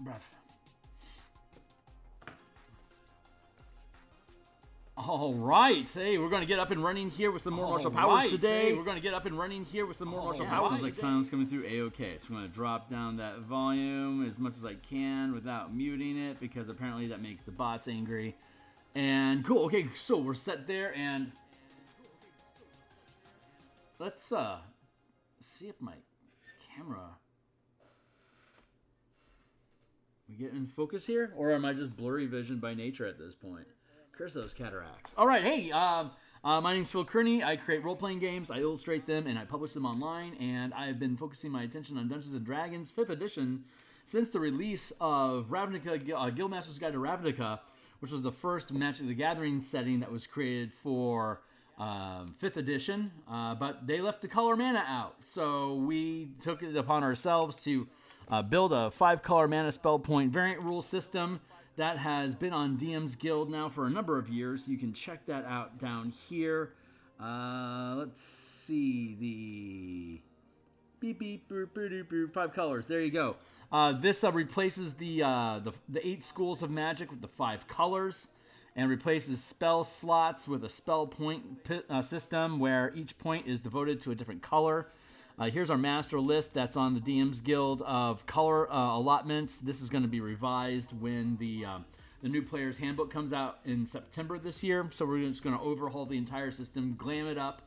Breath. All right, hey, we're going to get up and running here with some more martial powers today. We're going to get up and running here with some more martial powers. Sounds like sounds coming through A-OK. So I'm going to drop down that volume as much as I can without muting it because apparently that makes the bots angry. And cool, okay, so we're set there and let's see if my camera... We get in focus here? Or am I just blurry vision by nature at this point? Curse those cataracts. All right, hey, my name's Phil Kearney. I create role-playing games, I illustrate them, and I publish them online. And I've been focusing my attention on Dungeons & Dragons 5th edition since the release of Ravnica, Guildmaster's Guide to Ravnica, which was the first Magic the Gathering setting that was created for 5th edition. But they left the color mana out. So we took it upon ourselves to build a 5-color mana spell point variant rule system that has been on DMsGuild now for a number of years. You can check that out down here. Let's see, the beep beep boop boop boop 5 colors. There you go. This replaces the 8 schools of magic with the 5 colors, and replaces spell slots with a spell point system where each point is devoted to a different color. Here's our master list that's on the DMsGuild of color allotments. This is going to be revised when the new player's handbook comes out in September this year. So we're just going to overhaul the entire system, glam it up,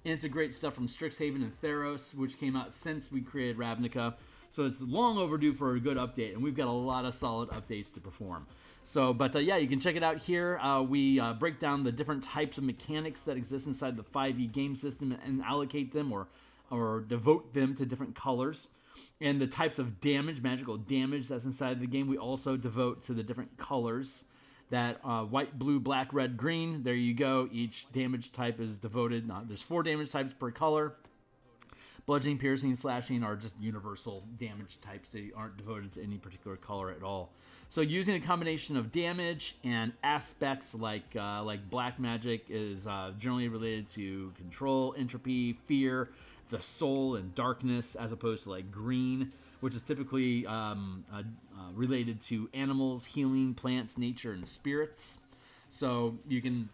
integrate stuff from Strixhaven and Theros, which came out since we created Ravnica. So it's long overdue for a good update, and we've got a lot of solid updates to perform. So, but yeah, you can check it out here. We break down the different types of mechanics that exist inside the 5e game system and allocate them or devote them to different colors. And the types of damage, magical damage that's inside the game, we also devote to the different colors. That white, blue, black, red, green, there you go. Each damage type is devoted. There's 4 damage types per color. Bludgeoning, piercing, slashing are just universal damage types. They aren't devoted to any particular color at all. So using a combination of damage and aspects like black magic is generally related to control, entropy, fear, the soul, and darkness, as opposed to like green, which is typically related to animals, healing, plants, nature, and spirits. So you can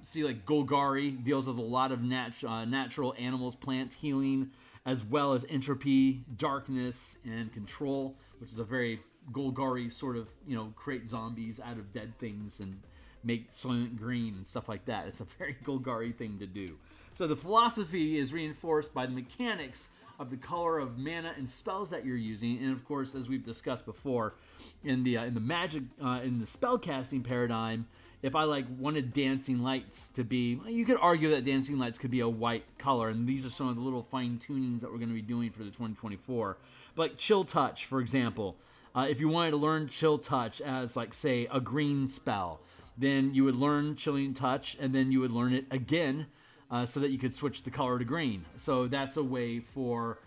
see like Golgari deals with a lot of natural animals, plants, healing, as well as entropy, darkness, and control, which is a very Golgari sort of, create zombies out of dead things and make Soylent Green and stuff like that. It's a very Golgari thing to do. So the philosophy is reinforced by the mechanics of the color of mana and spells that you're using, and of course, as we've discussed before, in the magic in the spellcasting paradigm, if I wanted Dancing Lights to be, you could argue that Dancing Lights could be a white color, and these are some of the little fine tunings that we're going to be doing for the 2024. But like Chill Touch, for example, if you wanted to learn Chill Touch as say a green spell, then you would learn Chilling Touch, and then you would learn it again. So that you could switch the color to green. So that's a way for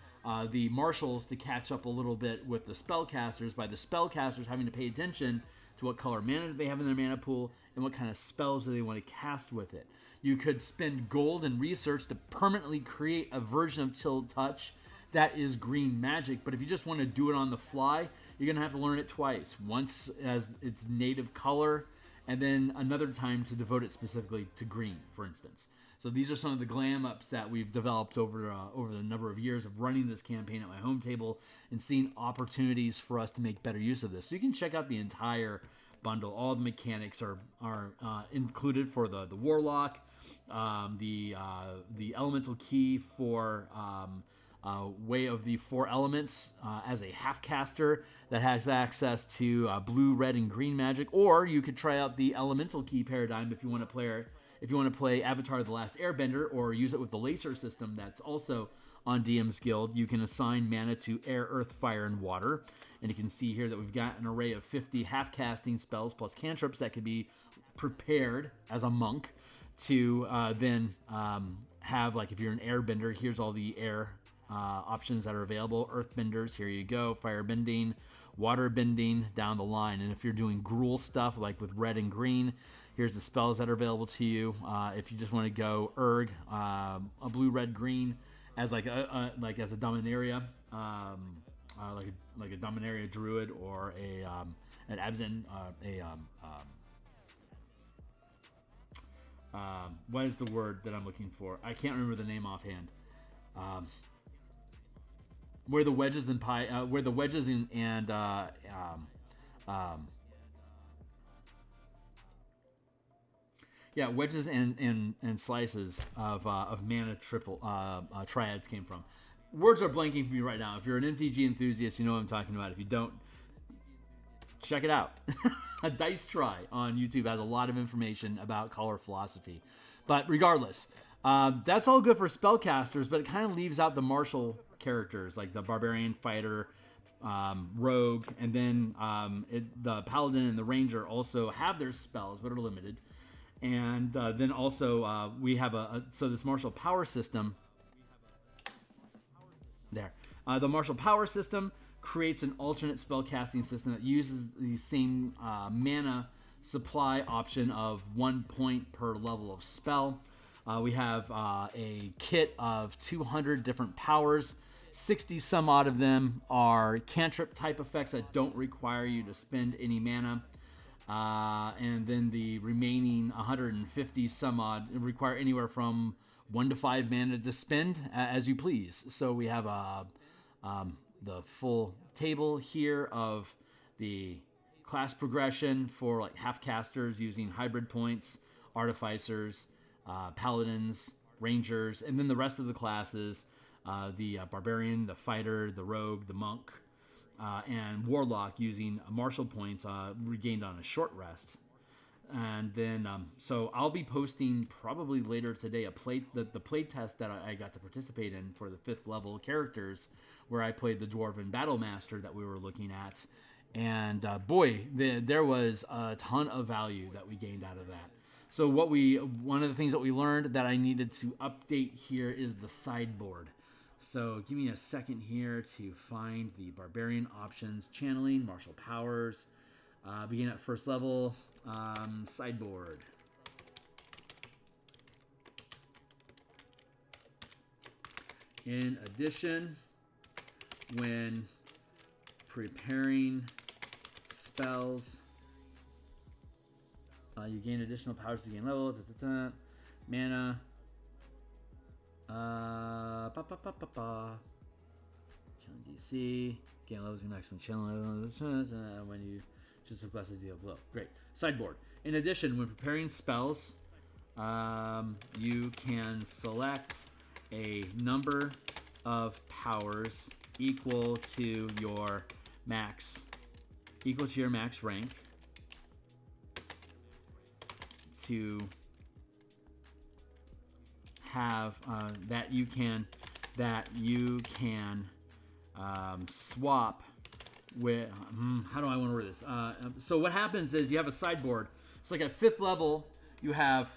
the marshals to catch up a little bit with the spellcasters, by the spellcasters having to pay attention to what color mana they have in their mana pool and what kind of spells do they want to cast with it. You could spend gold and research to permanently create a version of Chill Touch that is green magic, but if you just want to do it on the fly, you're going to have to learn it twice. Once as its native color, and then another time to devote it specifically to green, for instance. So these are some of the glam ups that we've developed over the number of years of running this campaign at my home table and seeing opportunities for us to make better use of this. So you can check out the entire bundle. All the mechanics are included for the Warlock, the elemental key for Way of the 4 Elements as a half caster that has access to blue, red, and green magic. Or you could try out the elemental key paradigm if you want to play Avatar: The Last Airbender, or use it with the Lacer system that's also on DMsGuild. You can assign mana to air, earth, fire, and water. And you can see here that we've got an array of 50 half-casting spells plus cantrips that could be prepared as a monk to then have, if you're an airbender, here's all the air options that are available. Earthbenders, here you go. Firebending, waterbending, down the line. And if you're doing gruel stuff, like with red and green, here's the spells that are available to you. If you just want to go erg, a blue, red, green as as a Dominaria like a Dominaria Druid or an Abzan, what is the word that I'm looking for? I can't remember the name offhand. Where the wedges and where the wedges wedges and slices of mana triads came from. Words are blanking for me right now. If you're an MTG enthusiast, you know what I'm talking about. If you don't, check it out. A Dice Try on YouTube has a lot of information about color philosophy. But regardless, that's all good for spellcasters, but it kind of leaves out the martial characters like the barbarian, fighter, rogue, and then the paladin and the ranger also have their spells, but are limited. And then also we have so this martial power system. There. The martial power system creates an alternate spellcasting system that uses the same mana supply option of 1 point per level of spell. We have a kit of 200 different powers. 60 some odd of them are cantrip type effects that don't require you to spend any mana. And then the remaining 150 some odd require anywhere from 1 to 5 mana to spend as you please. So we have the full table here of the class progression for like half casters using hybrid points, artificers, paladins, rangers, and then the rest of the classes, the barbarian, the fighter, the rogue, the monk, and warlock using martial points regained on a short rest. And then, so I'll be posting probably later today the play test that I got to participate in for the 5th level characters, where I played the Dwarven Battlemaster that we were looking at. And boy, there was a ton of value that we gained out of that. So one of the things that we learned that I needed to update here is the sideboard. So give me a second here to find the barbarian options, channeling, martial powers, begin at 1st level. Sideboard. In addition, when preparing spells, you gain additional powers to gain level. Mana. Chilling DC. Gain levels in maximum chilling level. When you just a class of deal below. Great. Sideboard. In addition, when preparing spells, you can select a number of powers equal to your max rank to have that you can swap with. How do I want to word this? So what happens is you have a sideboard. It's like at 5th level you have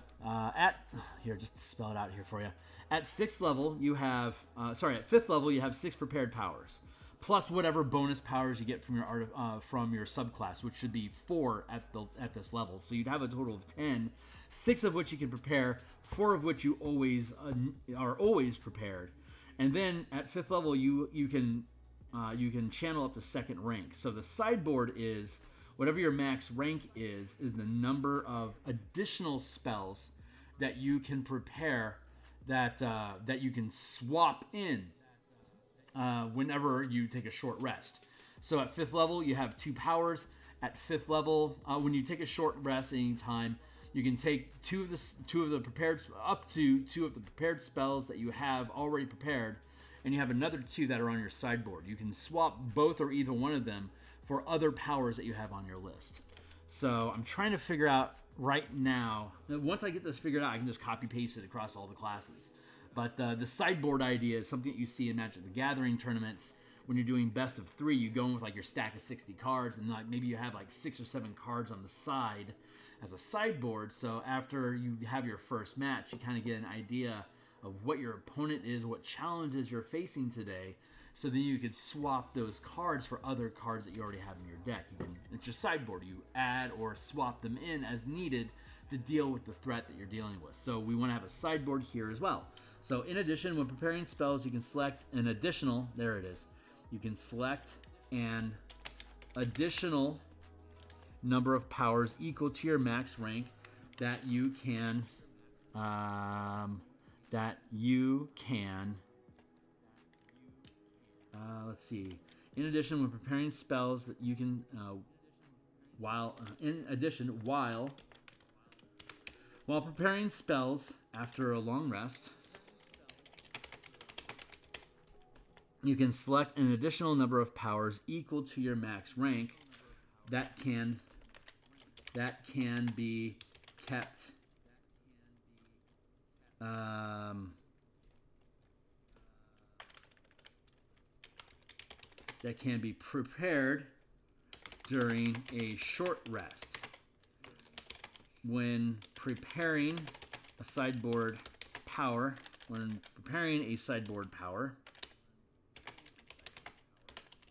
here, just to spell it out here for you. At 6th level you have at 5th level you have 6 prepared powers, plus whatever bonus powers you get from your subclass, which should be 4 at this level. So you'd have a total of 10, 6 of which you can prepare, 4 of which you are always prepared. And then at 5th level you can channel up to 2nd rank. So the sideboard is whatever your max rank is the number of additional spells that you can prepare that you can swap in whenever you take a short rest. So at 5th level you have 2 powers. At 5th level, when you take a short rest anytime, you can take two of the prepared spells that you have already prepared, and you have another 2 that are on your sideboard. You can swap both or either one of them for other powers that you have on your list. So I'm trying to figure out right now. Once I get this figured out, I can just copy paste it across all the classes. But the sideboard idea is something that you see in Magic the Gathering tournaments. When you're doing best of 3, you go in with like your stack of 60 cards, and like maybe you have like 6 or 7 cards on the side as a sideboard. So after you have your first match, you kind of get an idea of what your opponent is, what challenges you're facing today. So then you could swap those cards for other cards that you already have in your deck. It's your sideboard. You add or swap them in as needed to deal with the threat that you're dealing with. So we want to have a sideboard here as well. So in addition, when preparing spells, you can select an additional, there it is, you can select an additional number of powers equal to your max rank that you can let's see. In addition, when preparing spells that you can while preparing spells after a long rest, you can select an additional number of powers equal to your max rank that can be kept that can be prepared during a short rest. When preparing a sideboard power,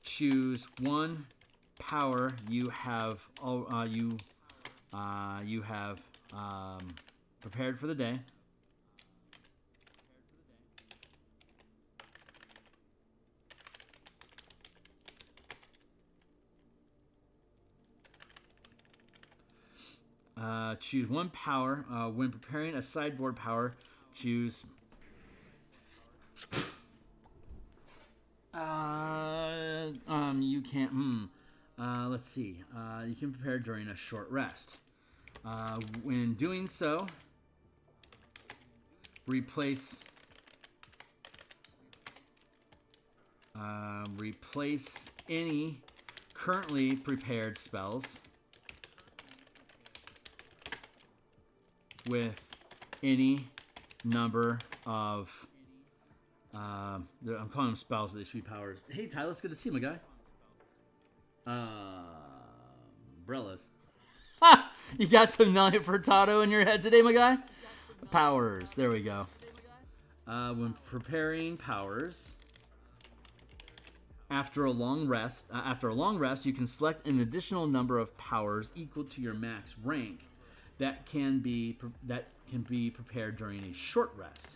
choose one power you have prepared for the day. Choose one power. When preparing a sideboard power, choose you can't let's see. You can prepare during a short rest. When doing so, replace any currently prepared spells with any number of I'm calling them spells, they should be powers. Hey Tyler, it's good to see you, my guy. Umbrellas. Ha! You got some Nelly Furtado in your head today, my guy? Powers. There we go. When preparing powers, after a long rest, you can select an additional number of powers equal to your max rank that can be prepared during a short rest.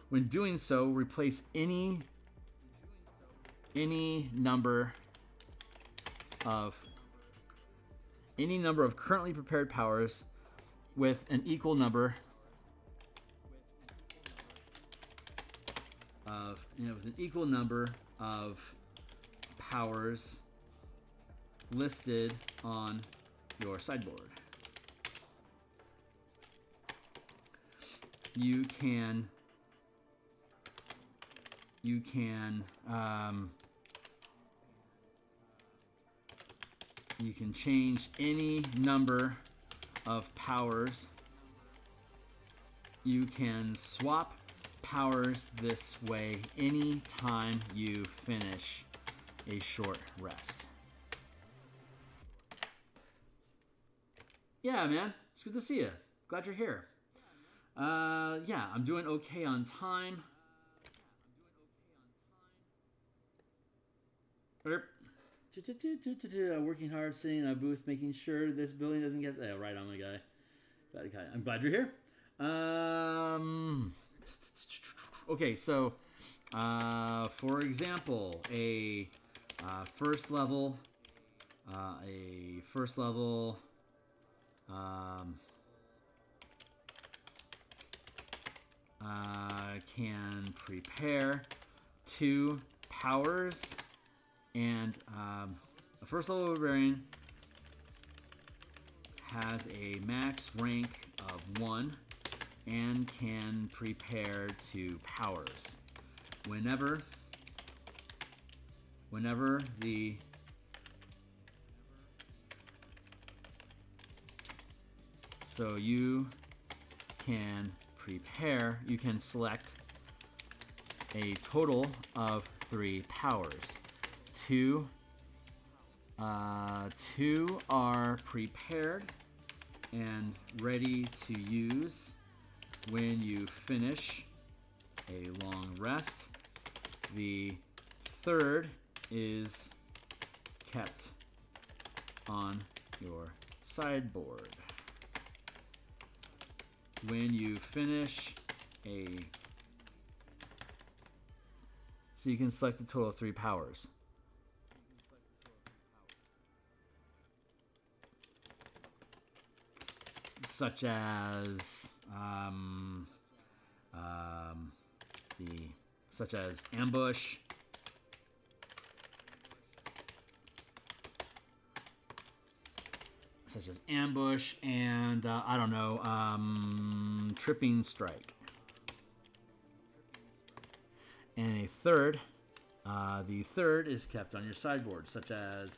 When doing so, replace any number of currently prepared powers with an equal number of powers listed on your sideboard. You can change any number of powers. You can swap powers this way anytime you finish a short rest. Yeah, man. It's good to see you. Glad you're here. Yeah, I'm doing okay on time. Working hard, sitting in a booth, making sure this building doesn't get... Oh, right on, my guy. I'm glad you're here. Okay, so, for example, a first level can prepare 2 powers, and a first level barbarian has a max rank of 1 and can prepare 2 powers. Whenever the so you can select a total of 3 powers. 2 are prepared and ready to use when you finish a long rest. The third is kept on your sideboard. When you finish a So you can select a total of 3 powers. Such as ambush, and I don't know, tripping strike. And a third, the third is kept on your sideboard, such as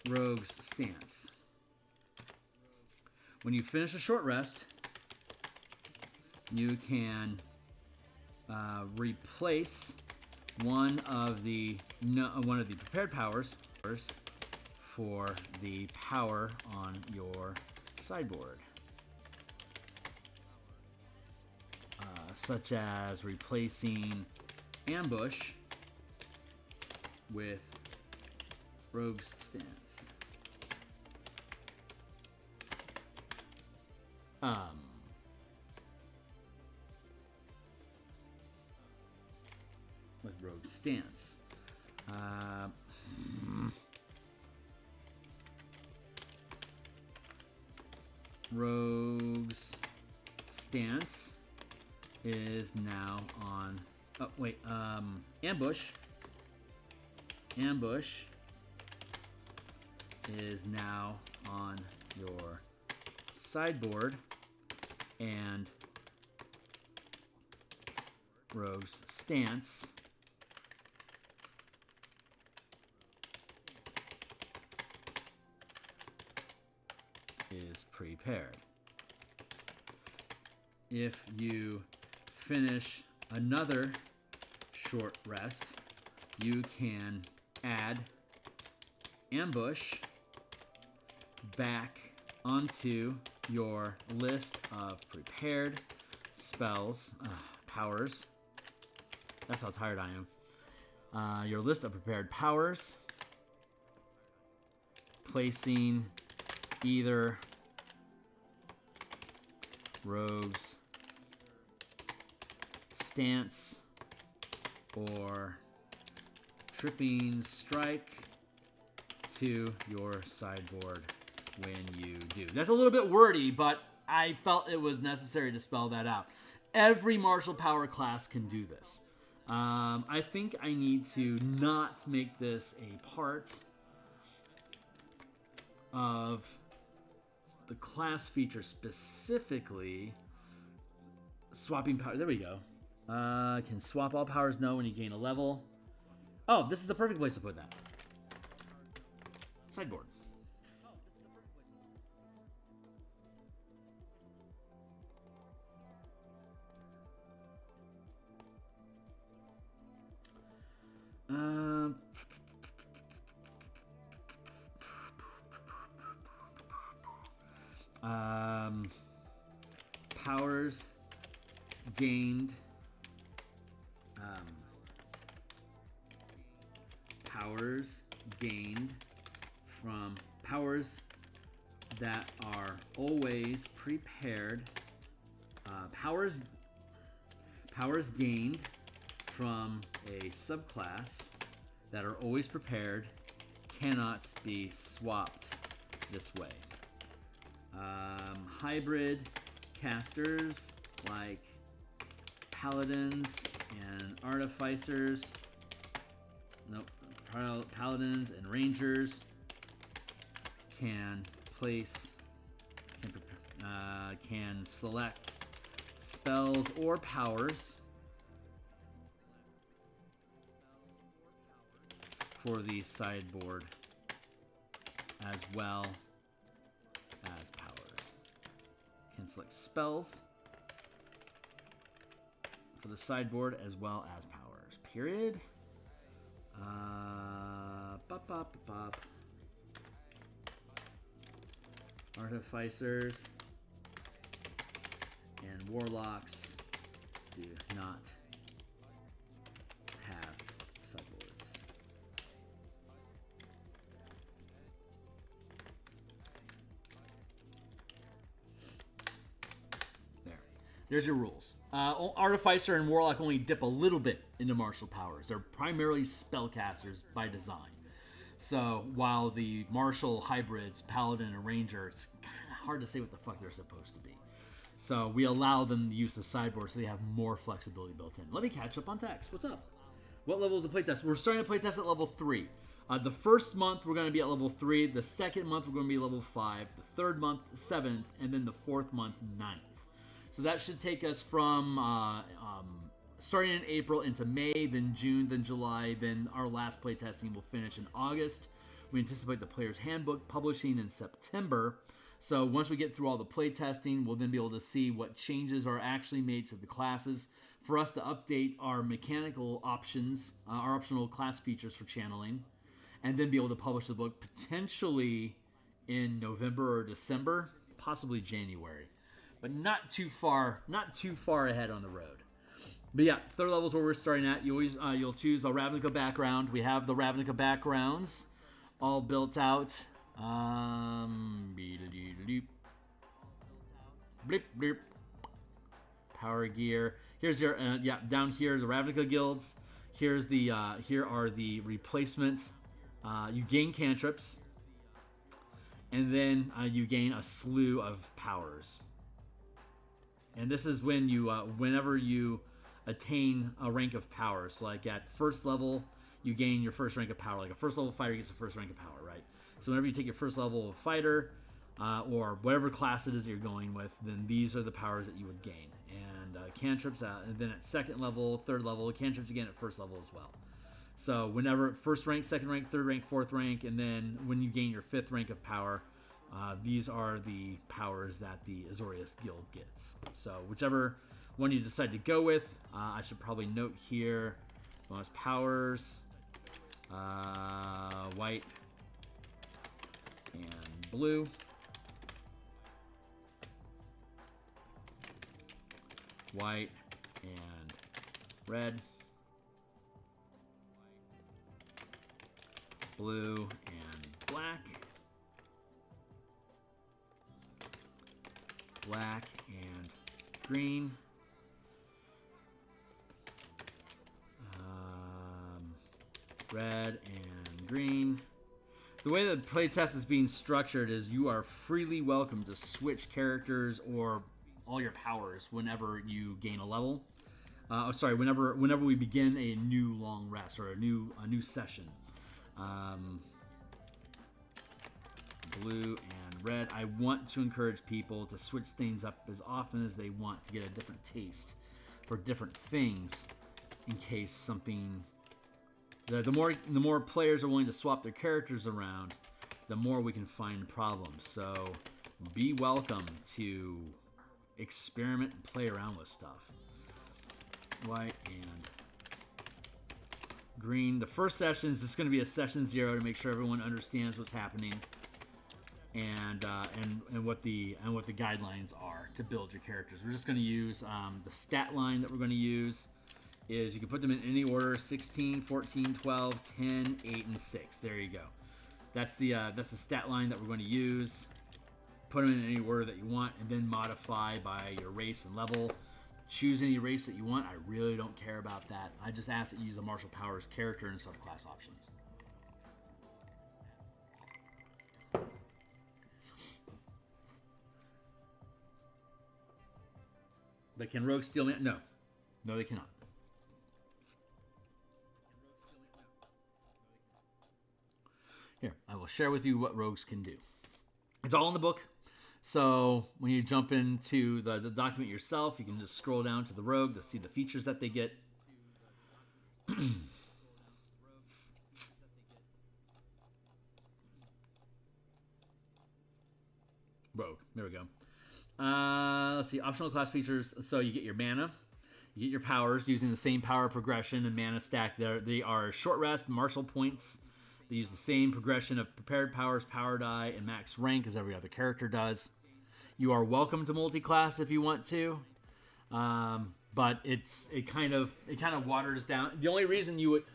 Rogue's Stance. When you finish a short rest, you can replace one of the prepared powers for the power on your sideboard, such as replacing ambush with Rogue's Stance. With Rogue's Stance. Rogue's Stance is now on. Oh wait, ambush. Ambush is now on your sideboard, and Rogue's Stance is prepared. If you finish another short rest, you can add ambush back onto your list of prepared spells, powers. That's how tired I am. Your list of prepared powers, placing either Rogue's Stance or Tripping Strike to your sideboard when you do. That's a little bit wordy, but I felt it was necessary to spell that out. Every martial power class can do this. I think I need to not make this a part of the class feature specifically. Swapping power. There we go. Can swap all powers no when you gain a level. Oh, this is the perfect place to put that. Sideboard. Powers gained. Powers gained from powers that are always prepared. Powers gained from a subclass that are always prepared cannot be swapped this way. Hybrid casters like paladins and artificers, paladins and rangers can select spells or powers for the sideboard as well as powers. Can select spells for the sideboard as well as powers. Period. Artificers and warlocks do not have sideboards. there's your rules. Artificer and Warlock only dip a little bit into martial powers. They're primarily spellcasters by design. So while the martial hybrids, paladin and ranger, it's kind of hard to say what the fuck they're supposed to be. So we allow them the use of sideboard so they have more flexibility built in. Let me catch up on text. What's up? What level is the playtest? We're starting to playtest at level 3. The first month we're going to be at level 3. The second month we're going to be level 5. The third month 7th, and then the fourth month 9th. So that should take us from starting in April into May, then June, then July, then our last playtesting will finish in August. We anticipate the player's handbook publishing in September. So once we get through all the playtesting, we'll then be able to see what changes are actually made to the classes for us to update our mechanical options, our optional class features for channeling, and then be able to publish the book potentially in November or December, possibly January, but not too far ahead on the road. But yeah, third level is where we're starting at. You always you'll choose a Ravnica background. We have the Ravnica backgrounds all built out. Bleep, bleep. Power gear. Here's your down here the Ravnica guilds. Here's the here are the replacements. You gain cantrips, and then you gain a slew of powers. And this is when you whenever you attain a rank of power. So like at first level, you gain your first rank of power. Like a first level fighter gets a first rank of power, right? So whenever you take your first level of fighter, or whatever class it is you're going with, then these are the powers that you would gain. And cantrips, and then at second level, third level, cantrips again at first level as well. So whenever first rank, second rank, third rank, fourth rank, and then when you gain your fifth rank of power, these are the powers that the Azorius Guild gets. So whichever one you decide to go with, I should probably note here, bonus powers, white and blue. White and red. Blue and black. Black and green. Red and green. The way the playtest is being structured is you are freely welcome to switch characters or all your powers whenever you gain a level. Whenever we begin a new long rest or a new session. Blue and red. I want to encourage people to switch things up as often as they want to get a different taste for different things, in case something. The more players are willing to swap their characters around, the more we can find problems. So be welcome to experiment and play around with stuff. White and green. The first session is just going to be a session 0 to make sure everyone understands what's happening and what the guidelines are to build your characters. We're just going to use the stat line that we're going to use. Is you can put them in any order: 16, 14, 12, 10, 8, and 6. There you go. That's the stat line that we're going to use. Put them in any order that you want, and then modify by your race and level. Choose any race that you want. I really don't care about that. I just ask that you use the martial powers character and subclass options. But can rogues steal me? No. No, they cannot. Here, I will share with you what rogues can do. It's all in the book. So when you jump into the document yourself, you can just scroll down to the rogue to see the features that they get. Rogue. There we go. Let's see. Optional class features. So you get your mana. You get your powers using the same power progression and mana stack. They are short rest, martial points. They use the same progression of prepared powers, power die, and max rank as every other character does. You are welcome to multi-class if you want to, but it kind of waters down. The only reason you would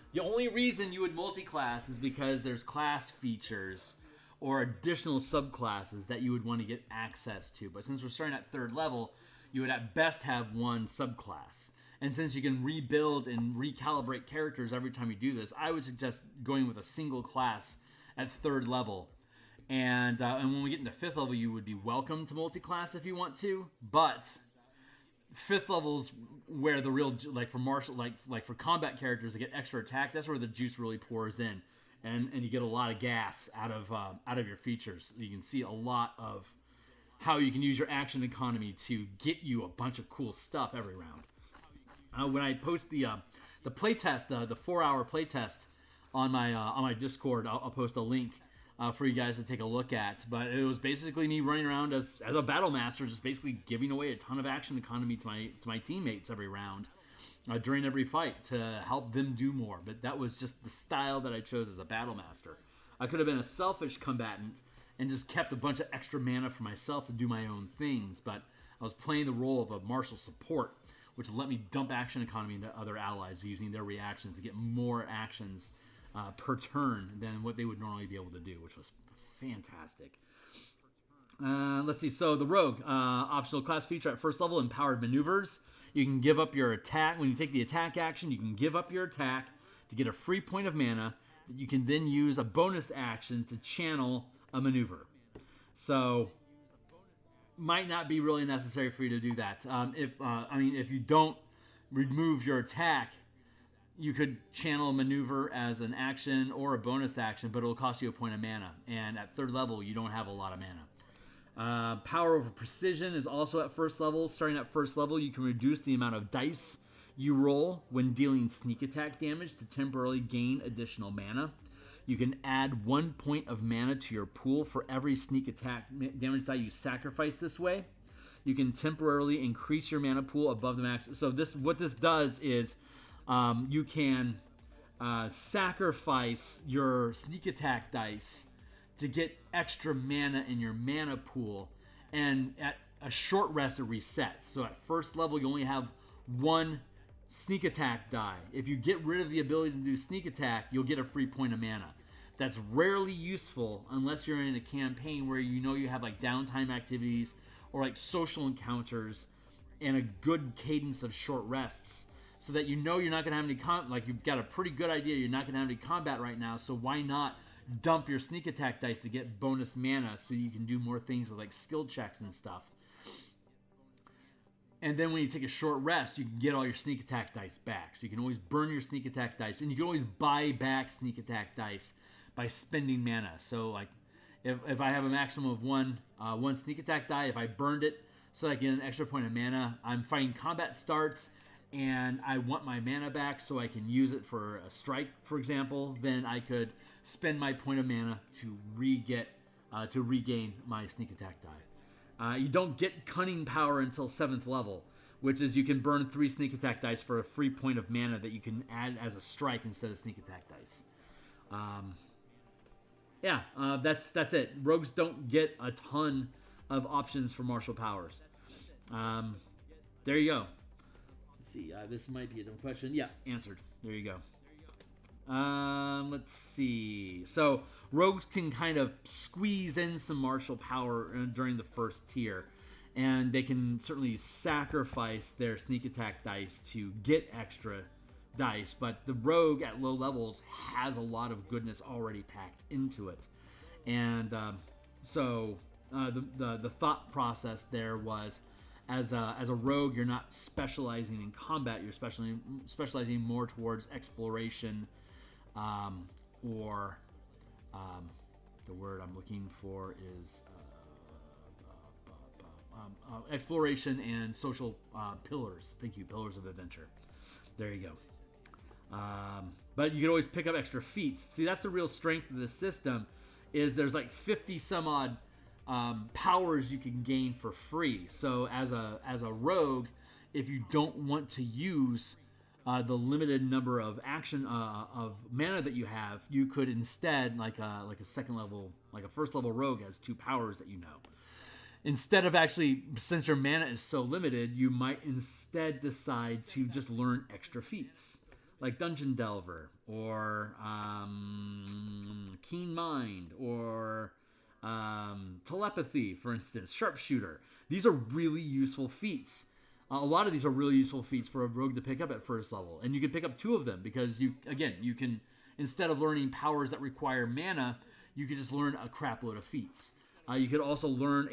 multi-class is because there's class features or additional subclasses that you would want to get access to. But since we're starting at third level, you would at best have one subclass. And since you can rebuild and recalibrate characters every time you do this, I would suggest going with a single class at 3rd level. And when we get into 5th level, you would be welcome to multi-class if you want to. But 5th level's where the real, like for martial, like for combat characters that get extra attack, that's where the juice really pours in, and you get a lot of gas out of your features. You can see a lot of how you can use your action economy to get you a bunch of cool stuff every round. When I post the playtest, the 4-hour playtest on my Discord, I'll post a link for you guys to take a look at. But it was basically me running around as a battle master, just basically giving away a ton of action economy to my teammates every round during every fight to help them do more. But that was just the style that I chose as a battle master. I could have been a selfish combatant and just kept a bunch of extra mana for myself to do my own things, but I was playing the role of a martial support, which let me dump action economy into other allies using their reactions to get more actions per turn than what they would normally be able to do, which was fantastic. Let's see. So the rogue, optional class feature at 1st level, empowered maneuvers. You can give up your attack. When you take the attack action, you can give up your attack to get a free point of mana that you can then use a bonus action to channel a maneuver. So might not be really necessary for you to do that. If you don't remove your attack, you could channel a maneuver as an action or a bonus action, but it'll cost you a point of mana. And at 3rd level, you don't have a lot of mana. Power over precision is also at 1st level. Starting at 1st level, you can reduce the amount of dice you roll when dealing sneak attack damage to temporarily gain additional mana. You can add 1 point of mana to your pool for every sneak attack damage die you sacrifice this way. You can temporarily increase your mana pool above the max. So what this does is you can sacrifice your sneak attack dice to get extra mana in your mana pool, and at a short rest it resets. So at 1st level you only have 1 sneak attack die. If you get rid of the ability to do sneak attack, you'll get a free point of mana. That's rarely useful unless you're in a campaign where you know you have like downtime activities or like social encounters and a good cadence of short rests, so that you know you're not going to have any you've got a pretty good idea you're not going to have any combat right now, so why not dump your sneak attack dice to get bonus mana so you can do more things with like skill checks and stuff. And then when you take a short rest, you can get all your sneak attack dice back. So you can always burn your sneak attack dice, and you can always buy back sneak attack dice by spending mana. So like if I have a maximum of one sneak attack die, if I burned it so I get an extra point of mana, I'm fighting combat starts and I want my mana back so I can use it for a strike, for example, then I could spend my point of mana to regain my sneak attack die. You don't get cunning power until 7th level, which is you can burn 3 sneak attack dice for a free point of mana that you can add as a strike instead of sneak attack dice. That's it. Rogues don't get a ton of options for martial powers. There you go. Let's see. This might be a dumb question. Yeah, answered. There you go. Let's see. So rogues can kind of squeeze in some martial power during the 1st tier, and they can certainly sacrifice their sneak attack dice to get extra dice, but the rogue at low levels has a lot of goodness already packed into it. And the thought process there was, as a rogue, you're not specializing in combat, you're specializing more towards exploration, or the word I'm looking for is exploration and social pillars. Thank you, pillars of adventure. There you go. But you can always pick up extra feats. See, that's the real strength of the system, is there's like 50 some odd powers you can gain for free. So as a rogue, if you don't want to use the limited number of action of mana that you have, you could instead, like a 2nd level, like a 1st level rogue has 2 powers that you know. Instead of actually, since your mana is so limited, you might instead decide to just learn extra feats, like Dungeon Delver, or Keen Mind, or Telepathy, for instance, Sharpshooter. These are really useful feats. A lot of these are really useful feats for a rogue to pick up at first level. And you can pick up 2 of them because, you can, instead of learning powers that require mana, you can just learn a crap load of feats. You could also learn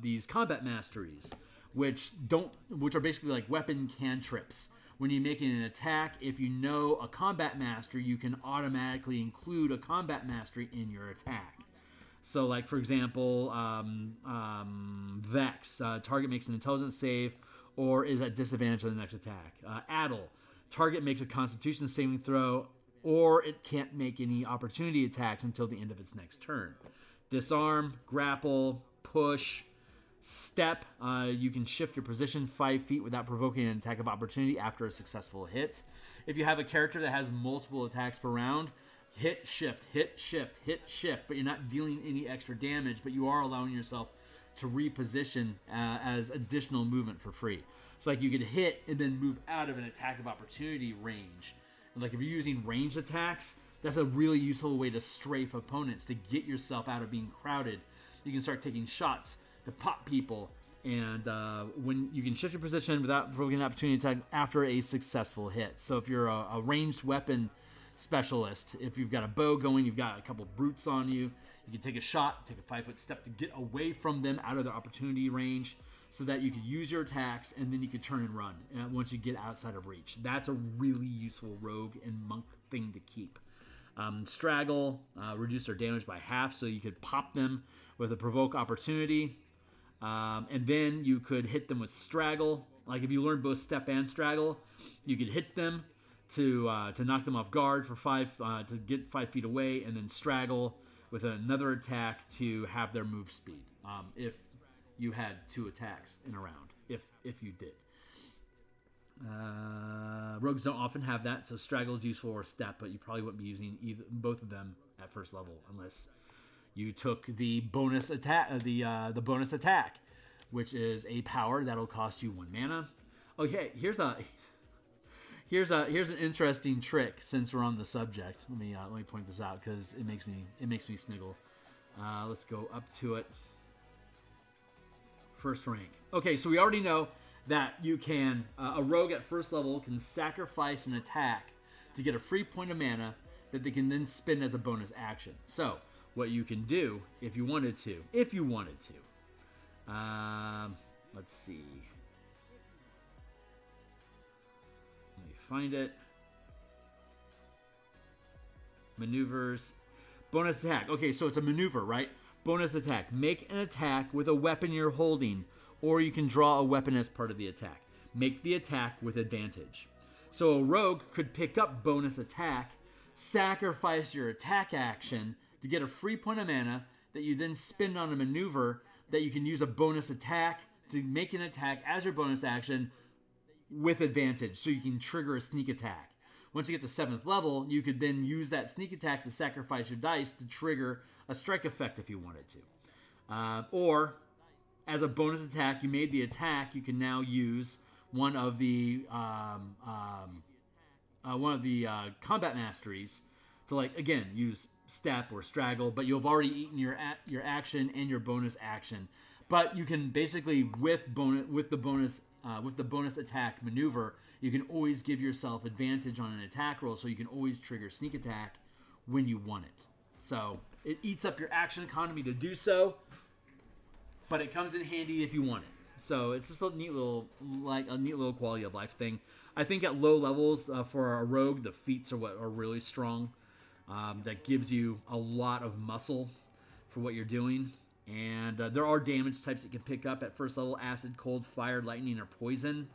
these combat masteries, which are basically like weapon cantrips. When you're making an attack, if you know a combat mastery, you can automatically include a combat mastery in your attack. So, like, for example, Vex. Target makes an intelligence save or is at disadvantage on the next attack. Addle. Target makes a constitution saving throw or it can't make any opportunity attacks until the end of its next turn. Disarm, grapple, push, step. You can shift your position 5 feet without provoking an attack of opportunity after a successful hit. If you have a character that has multiple attacks per round, hit, shift, but you're not dealing any extra damage, but you are allowing yourself to reposition as additional movement for free. So like you could hit and then move out of an attack of opportunity range. And like if you're using ranged attacks, that's a really useful way to strafe opponents, to get yourself out of being crowded. You can start taking shots to pop people, and when you can shift your position without provoking an opportunity attack after a successful hit. So if you're a ranged weapon specialist, if you've got a bow going, you've got a couple brutes on you, you can take a shot, take a 5-foot step to get away from them out of their opportunity range so that you could use your attacks and then you could turn and run once you get outside of reach. That's a really useful rogue and monk thing to keep. Straggle, reduce their damage by half, so you could pop them with a provoke opportunity. And then you could hit them with Straggle. Like if you learn both Step and Straggle, you could hit them to knock them off guard for 5 to get 5 feet away, and then Straggle with another attack to have their move speed. If you had 2 attacks in a round, if you did. Rogues don't often have that, so Straggle is useful or Step, but you probably wouldn't be using both of them at first level unless you took the bonus attack, the bonus attack, which is a power that'll cost you 1 mana. Okay, here's an interesting trick. Since we're on the subject, let me point this out because it makes me sniggle. Let's go up to it. First rank. Okay, so we already know that you can a rogue at first level can sacrifice an attack to get a free point of mana that they can then spend as a bonus action. So what you can do if you wanted to, let's see. Let me find it. Maneuvers. Bonus attack. Okay, so it's a maneuver, right? Bonus attack. Make an attack with a weapon you're holding, or you can draw a weapon as part of the attack. Make the attack with advantage. So a rogue could pick up bonus attack, sacrifice your attack action to get a free point of mana that you then spend on a maneuver that you can use a bonus attack to make an attack as your bonus action with advantage, so you can trigger a sneak attack. Once you get to 7th level, you could then use that sneak attack to sacrifice your dice to trigger a strike effect if you wanted to. Or, as a bonus attack, you made the attack, you can now use one of the combat masteries to, like, again, use Step or Straggle, but you've already eaten your action and your bonus action. But you can basically, with the bonus attack maneuver, you can always give yourself advantage on an attack roll, so you can always trigger sneak attack when you want it. So it eats up your action economy to do so, but it comes in handy if you want it. So it's just a neat little quality of life thing. I think at low levels for a rogue, the feats are what are really strong. That gives you a lot of muscle for what you're doing. And there are damage types that you can pick up at first level: acid, cold, fire, lightning, or poison.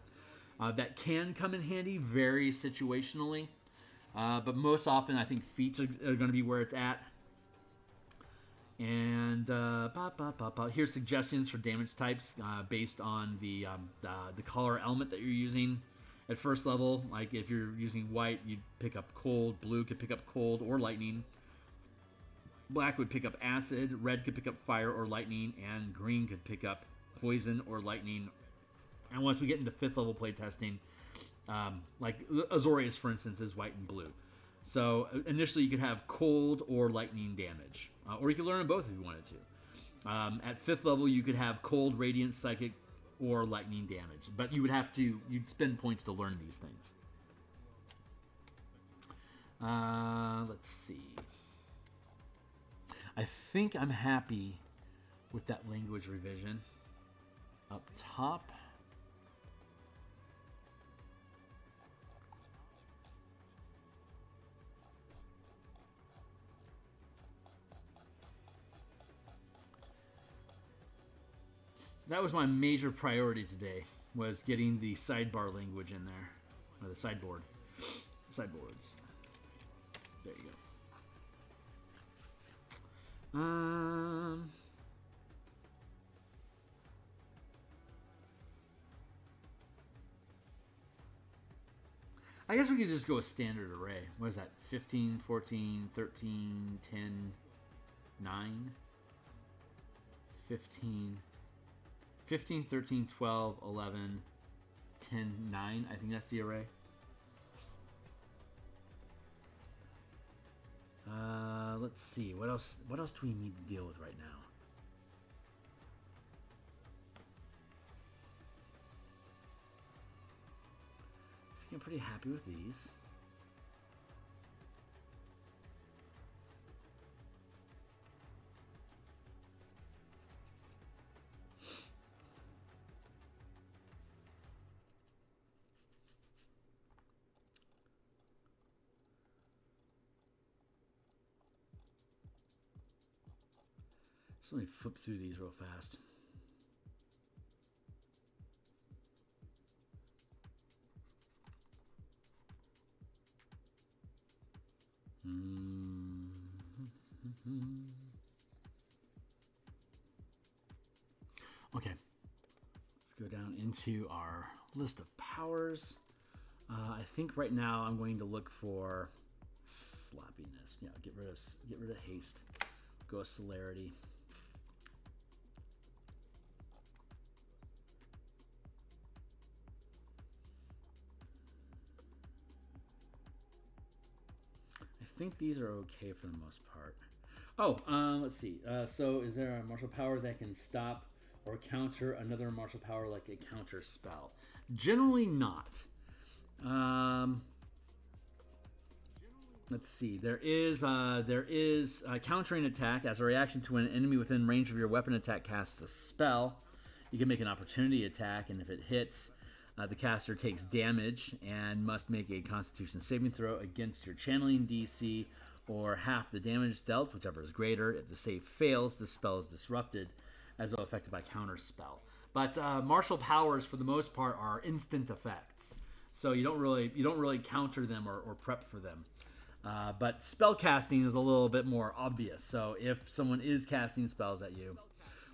That can come in handy very situationally. But most often, I think feats are going to be where it's at. And here's suggestions for damage types based on the color element that you're using. At first level, like if you're using white, you'd pick up cold. Blue could pick up cold or lightning. Black would pick up acid. Red could pick up fire or lightning. And green could pick up poison or lightning. And once we get into 5th level playtesting, like Azorius, for instance, is white and blue. So initially you could have cold or lightning damage, or you could learn them both if you wanted to. At 5th level you could have cold, radiant, psychic, or lightning damage, but you'd spend points to learn these things. Let's see. I think I'm happy with that language revision. Up top. That was my major priority today, was getting the sidebar language in there, or the sideboards. There you go. I guess we could just go with standard array. What is that? 15, 14, 13, 10, 9, 15, 15, 13, 12, 11, 10, 9. I think that's the array. Let's see. What else do we need to deal with right now? I think I'm pretty happy with these. Let me flip through these real fast. Okay, let's go down into our list of powers. I think right now I'm going to look for sloppiness. Yeah, get rid of haste. Go with celerity. I think these are okay for the most part. Oh, let's see. So is there a martial power that can stop or counter another martial power like a counter spell? Generally not. Let's see. There is countering attack. As a reaction to when an enemy within range of your weapon attack casts a spell, you can make an opportunity attack, and if it hits, the caster takes damage and must make a Constitution saving throw against your channeling DC, or half the damage dealt, whichever is greater. If the save fails, the spell is disrupted, as though affected by counter spell. But martial powers, for the most part, are instant effects, so you don't really counter them or prep for them. But spell casting is a little bit more obvious. So if someone is casting spells at you,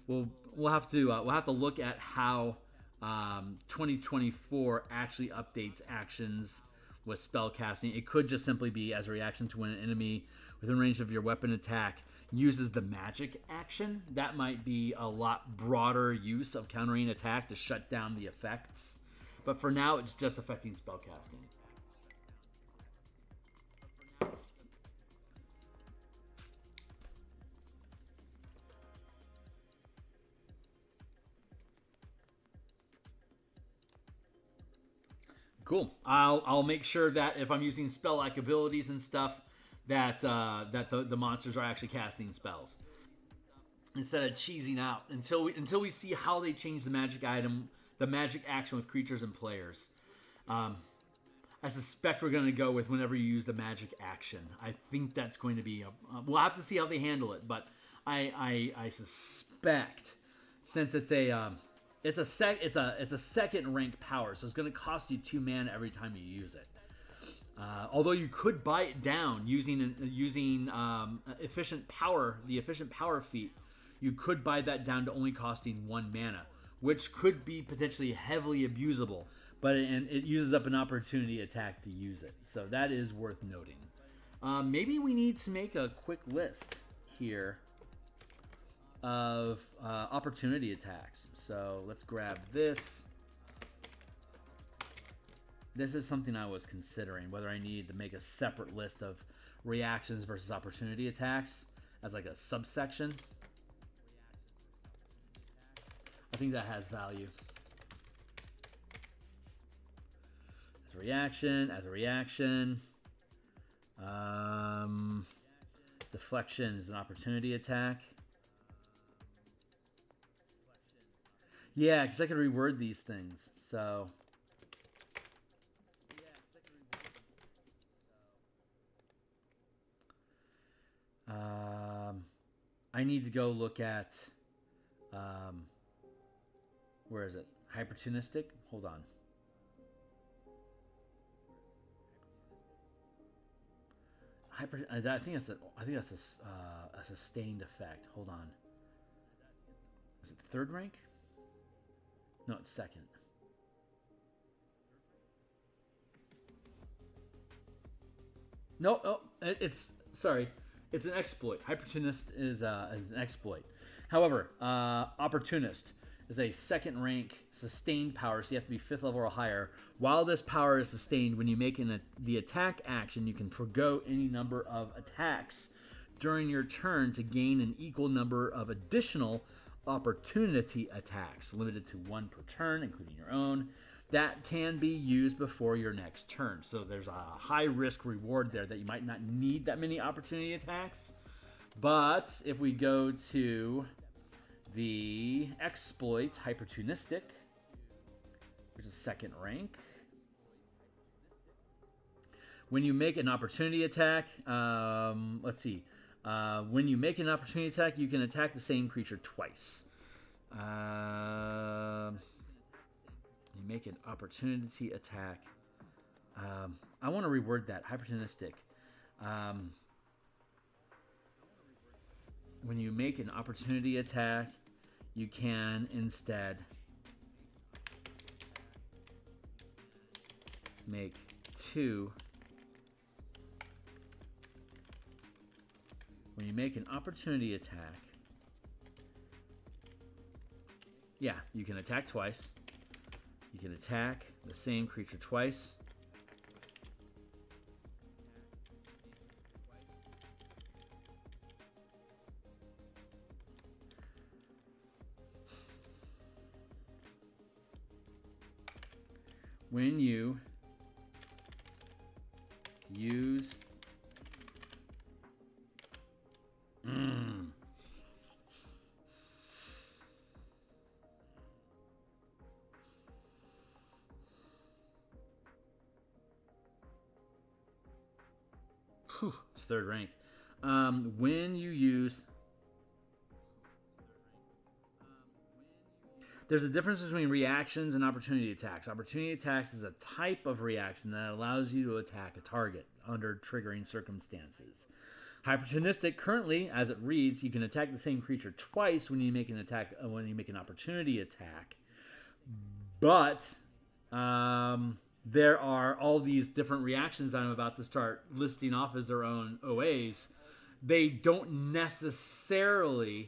we'll have to look at how 2024 actually updates actions with spell casting. It could just simply be as a reaction to when an enemy within range of your weapon attack uses the magic action. That might be a lot broader use of countering attack to shut down the effects. But for now, it's just affecting spell casting. Cool. I'll make sure that if I'm using spell-like abilities and stuff, that the monsters are actually casting spells instead of cheesing out until we see how they change the magic item, the magic action with creatures and players. I suspect we're going to go with whenever you use the magic action. I think that's going to be we'll have to see how they handle it, but I suspect, since it's a second rank power, so it's going to cost you 2 mana every time you use it. Although you could buy it down using efficient power, the efficient power feat, you could buy that down to only costing 1 mana, which could be potentially heavily abusable, but it uses up an opportunity attack to use it. So that is worth noting. Maybe we need to make a quick list here of opportunity attacks. So let's grab this This is something I was considering, whether I needed to make a separate list of reactions versus opportunity attacks as like a subsection. I think that has value. As a reaction. Deflection is an opportunity attack. Yeah, because I could reword these things. So I need to go look at where is it? Hypertunistic? Hold on. I think that's a sustained effect. Hold on. Is it third rank? No, it's second. No, it's sorry. It's an exploit. Hypertunist is an exploit. However, opportunist is a second rank sustained power, so you have to be 5th level or higher. While this power is sustained, when you make the attack action, you can forgo any number of attacks during your turn to gain an equal number of additional opportunity attacks, limited to 1 per turn, including your own, that can be used before your next turn. So there's a high risk reward there that you might not need that many opportunity attacks. But if we go to the exploit Hypertunistic, which is second rank, when you make an opportunity attack, let's see. When you make an opportunity attack, you can attack the same creature twice. You make an opportunity attack. I want to reword that. Hypertunistic. When you make an opportunity attack, you can instead make 2. When you make an opportunity attack, yeah, you can attack twice. You can attack the same creature twice. When you use it's third rank. When you use, there's a difference between reactions and opportunity attacks. Opportunity attacks is a type of reaction that allows you to attack a target under triggering circumstances. Hypertunistic, currently, as it reads, you can attack the same creature twice when you make an attack. When you make an opportunity attack, but there are all these different reactions that I'm about to start listing off as their own OAs. They don't necessarily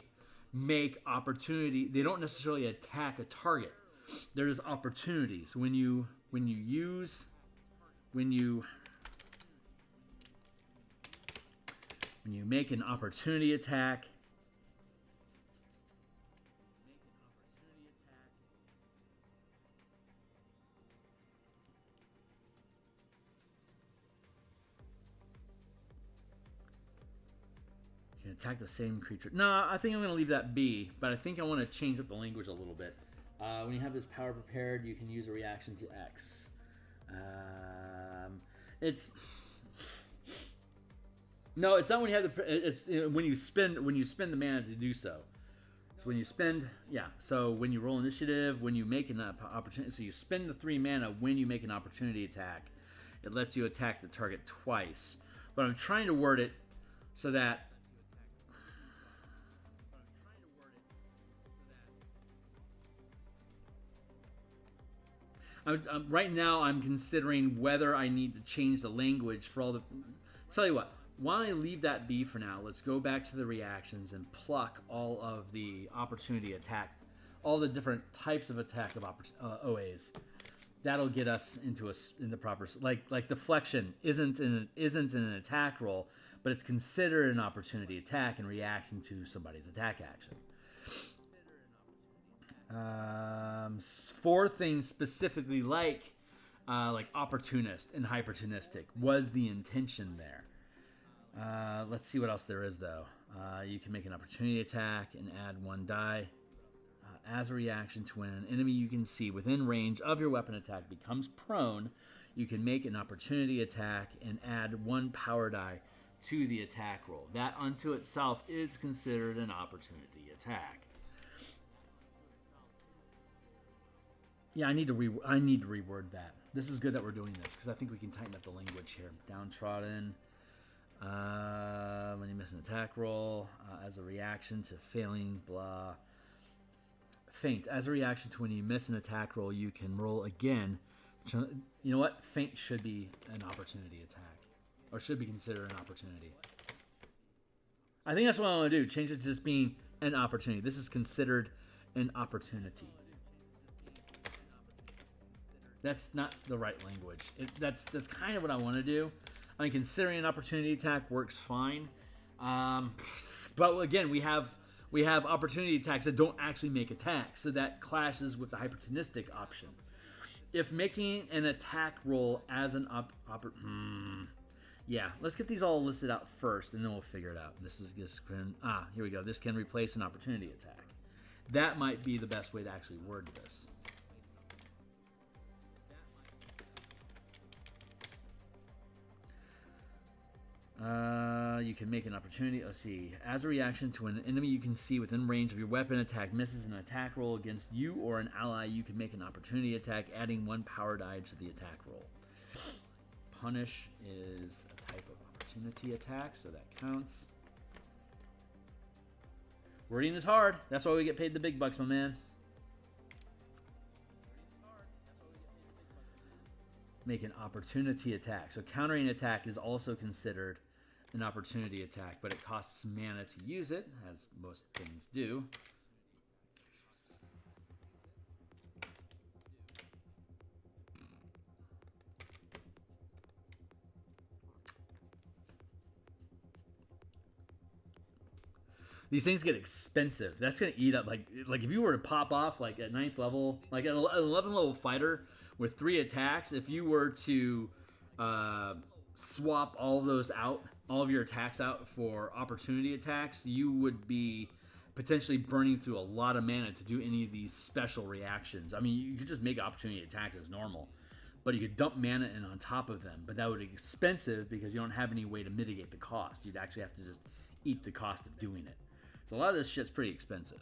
make opportunity. They don't necessarily attack a target. There's opportunities when you make an opportunity attack. You can attack the same creature. No, I think I'm going to leave that be, but I think I want to change up the language a little bit. When you have this power prepared, you can use a reaction to X. It's not when you have the. It's when you spend the mana to do so. So when you spend, yeah. So when you roll initiative, when you make an opportunity, so you spend the 3 mana when you make an opportunity attack. It lets you attack the target twice. But I'm trying to word it so that. Right now, I'm considering whether I need to change the language for all the. Tell you what, why don't I leave that be for now? Let's go back to the reactions and pluck all of the opportunity attack, all the different types of attack of OAs. that'll get us into in the proper, like deflection isn't an attack roll, but it's considered an opportunity attack in reaction to somebody's attack action. 4 things specifically like opportunist and hypertunistic was the intention there. Let's see what else there is though. You can make an opportunity attack and add 1 die. As a reaction to when an enemy you can see within range of your weapon attack becomes prone, you can make an opportunity attack and add 1 power die to the attack roll. That unto itself is considered an opportunity attack. Yeah, I need to reword that. This is good that we're doing this because I think we can tighten up the language here. Downtrodden. When you miss an attack roll, as a reaction to failing, blah. Feint. As a reaction to when you miss an attack roll, you can roll again. You know what? Feint should be an opportunity attack. Or should be considered an opportunity. I think that's what I want to do. Change it to just being an opportunity. This is considered an opportunity. That's not the right language. That's kind of what I want to do. I mean, considering an opportunity attack works fine. But again, we have opportunity attacks that don't actually make attacks, so that clashes with the hypertunistic option. If making an attack roll as an yeah, let's get these all listed out first, and then we'll figure it out. Here we go. This can replace an opportunity attack. That might be the best way to actually word this. You can make an opportunity. Let's see. As a reaction to an enemy you can see within range of your weapon attack misses an attack roll against you or an ally, you can make an opportunity attack, adding 1 power die to the attack roll. Punish is a type of opportunity attack, so that counts. Wording is hard. That's why we get paid the big bucks, my man. Make an opportunity attack. So countering attack is also considered an opportunity attack, but it costs mana to use it, as most things do. These things get expensive. That's going to eat up, like if you were to pop off like at 9th level, like an 11 level fighter with 3 attacks, if you were to swap all of those out, all of your attacks out for opportunity attacks, you would be potentially burning through a lot of mana to do any of these special reactions. I mean, you could just make opportunity attacks as normal, but you could dump mana in on top of them, but that would be expensive because you don't have any way to mitigate the cost. You'd actually have to just eat the cost of doing it. So a lot of this shit's pretty expensive.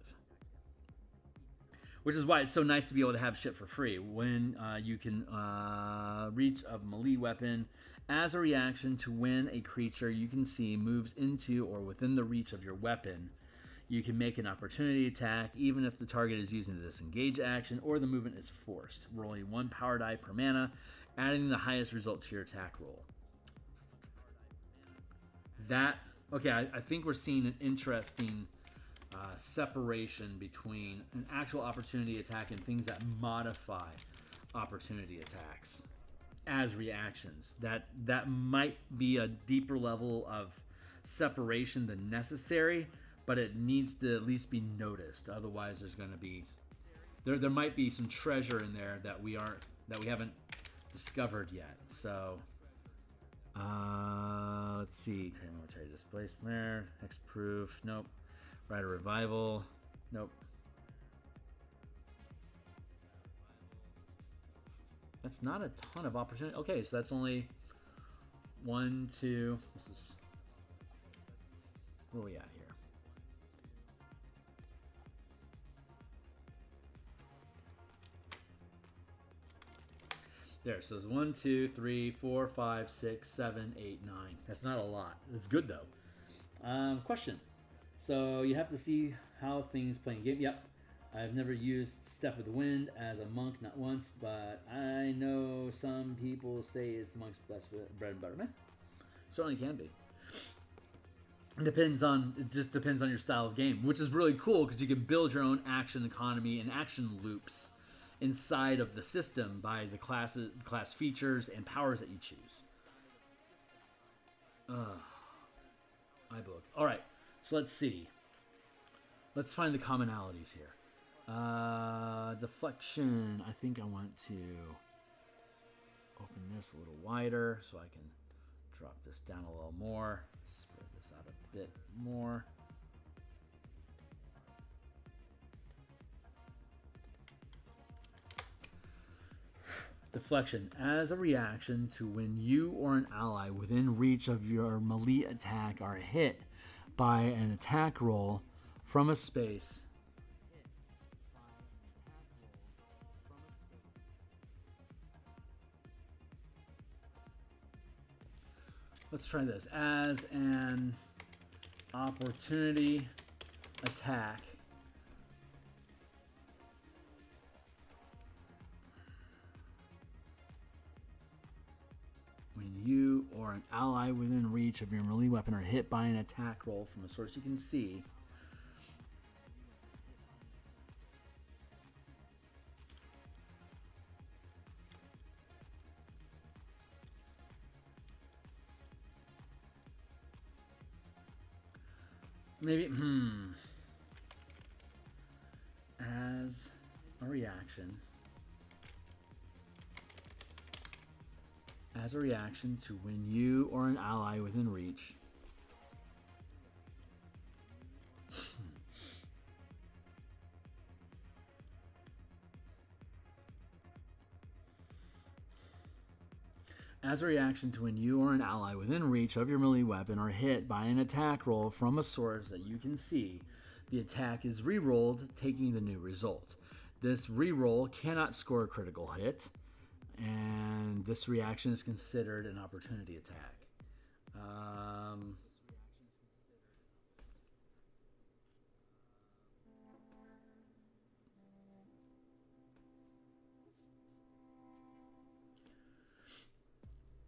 Which is why it's so nice to be able to have shit for free. When you can reach a melee weapon as a reaction to when a creature you can see moves into or within the reach of your weapon, you can make an opportunity attack even if the target is using the disengage action or the movement is forced, rolling 1 power die per mana, adding the highest result to your attack roll. I think we're seeing an interesting separation between an actual opportunity attack and things that modify opportunity attacks as reactions. That might be a deeper level of separation than necessary, but it needs to at least be noticed. Otherwise, there's going to be there might be some treasure in there that we haven't discovered yet. So let's see. Okay, military displacement, hexproof, nope. Rider revival, nope. That's not a ton of opportunity. Okay, so that's only 1, 2. This is where are we at here? There, so it's 1, 2, 3, 4, 5, 6, 7, 8, 9. That's not a lot. It's good though. Question. So you have to see how things play in game. Yep. I've never used Step of the Wind as a monk, not once, but I know some people say it's the monk's best bread and butter. Man, certainly can be. It just depends on your style of game, which is really cool because you can build your own action economy and action loops inside of the system by the class features and powers that you choose. iBook. All right, so let's see. Let's find the commonalities here. Deflection. I think I want to open this a little wider so I can drop this down a little more. Spread this out a bit more. Deflection. As a reaction to when you or an ally within reach of your melee attack are hit by an attack roll from a space. Let's try this. As an opportunity attack, when you or an ally within reach of your melee weapon are hit by an attack roll from a source you can see, maybe, as a reaction to when you or an ally within reach as a reaction to when you or an ally within reach of your melee weapon are hit by an attack roll from a source that you can see, the attack is re-rolled, taking the new result. This re-roll cannot score a critical hit, and this reaction is considered an opportunity attack.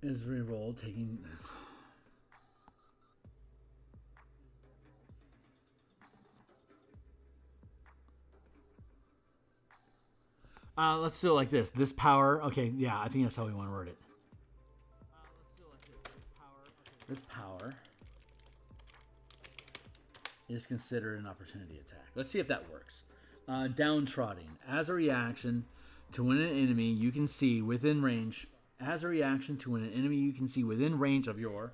Is re-roll taking... let's do it like this. This power... Okay, yeah, I think that's how we want to word it. Let's do it like this. This power is considered an opportunity attack. Let's see if that works. Downtrodden. As a reaction to when an enemy you can see within range... As a reaction to when an enemy you can see within range of your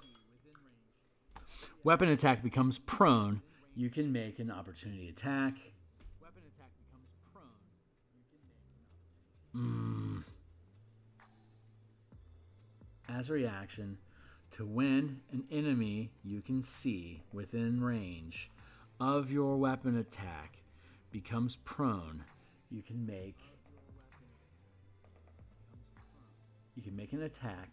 weapon attack becomes prone, you can make an opportunity attack. As a reaction to when an enemy you can see within range of your weapon attack becomes prone, you can make an attack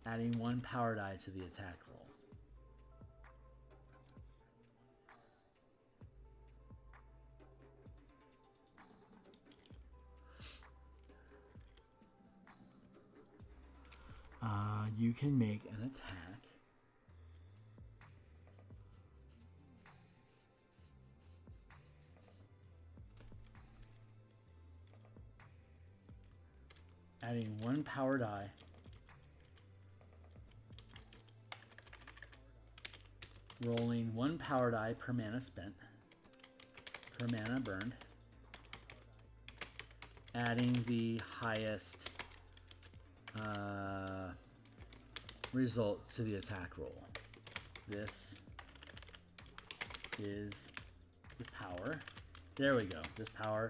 adding 1 power die to the attack roll. You can make an attack adding 1 power die rolling 1 power die per mana spent, per mana burned, adding the highest result to the attack roll. This is this power. There we go. This power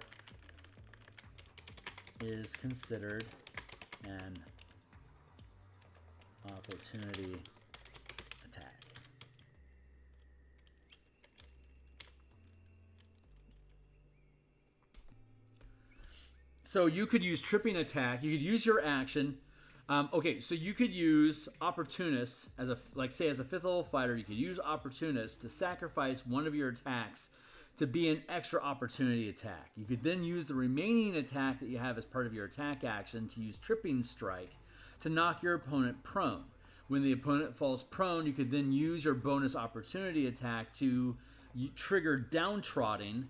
is considered an opportunity attack. So you could use tripping attack. You could use your action. Okay, so you could use opportunist as a, like say as a 5th level fighter, you could use opportunist to sacrifice one of your attacks to be an extra opportunity attack. You could then use the remaining attack that you have as part of your attack action to use tripping strike to knock your opponent prone. When the opponent falls prone, you could then use your bonus opportunity attack to trigger downtrodden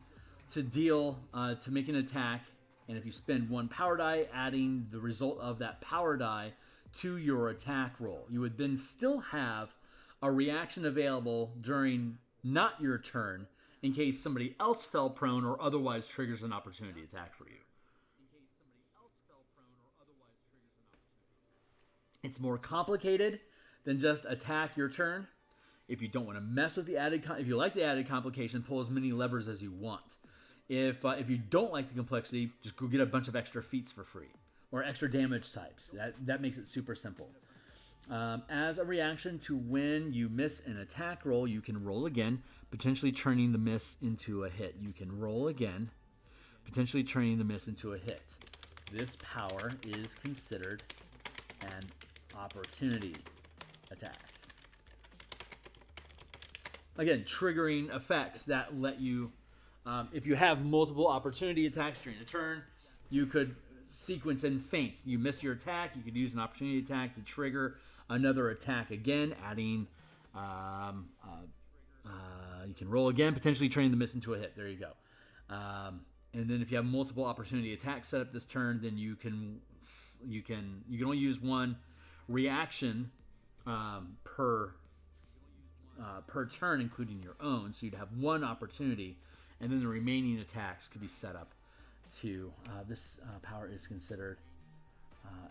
to deal to make an attack. And if you spend 1 power die, adding the result of that power die to your attack roll, you would then still have a reaction available during not your turn in case somebody else fell prone or otherwise triggers an opportunity attack for you. It's more complicated than just attack your turn. If you don't want to mess with the added, if you like the added complication, pull as many levers as you want. If you don't like the complexity, just go get a bunch of extra feats for free or extra damage types. That makes it super simple. As a reaction to when you miss an attack roll, you can roll again, potentially turning the miss into a hit. You can roll again, potentially turning the miss into a hit. This power is considered an opportunity attack. Again, triggering effects that let you, if you have multiple opportunity attacks during a turn, you could sequence and feint. You missed your attack, you could use an opportunity attack to trigger another attack again, adding, you can roll again, potentially turning the miss into a hit. There you go. And then if you have multiple opportunity attacks set up this turn, then you can only use 1 reaction per turn, including your own. So you'd have 1 opportunity, and then the remaining attacks could be set up to this power is considered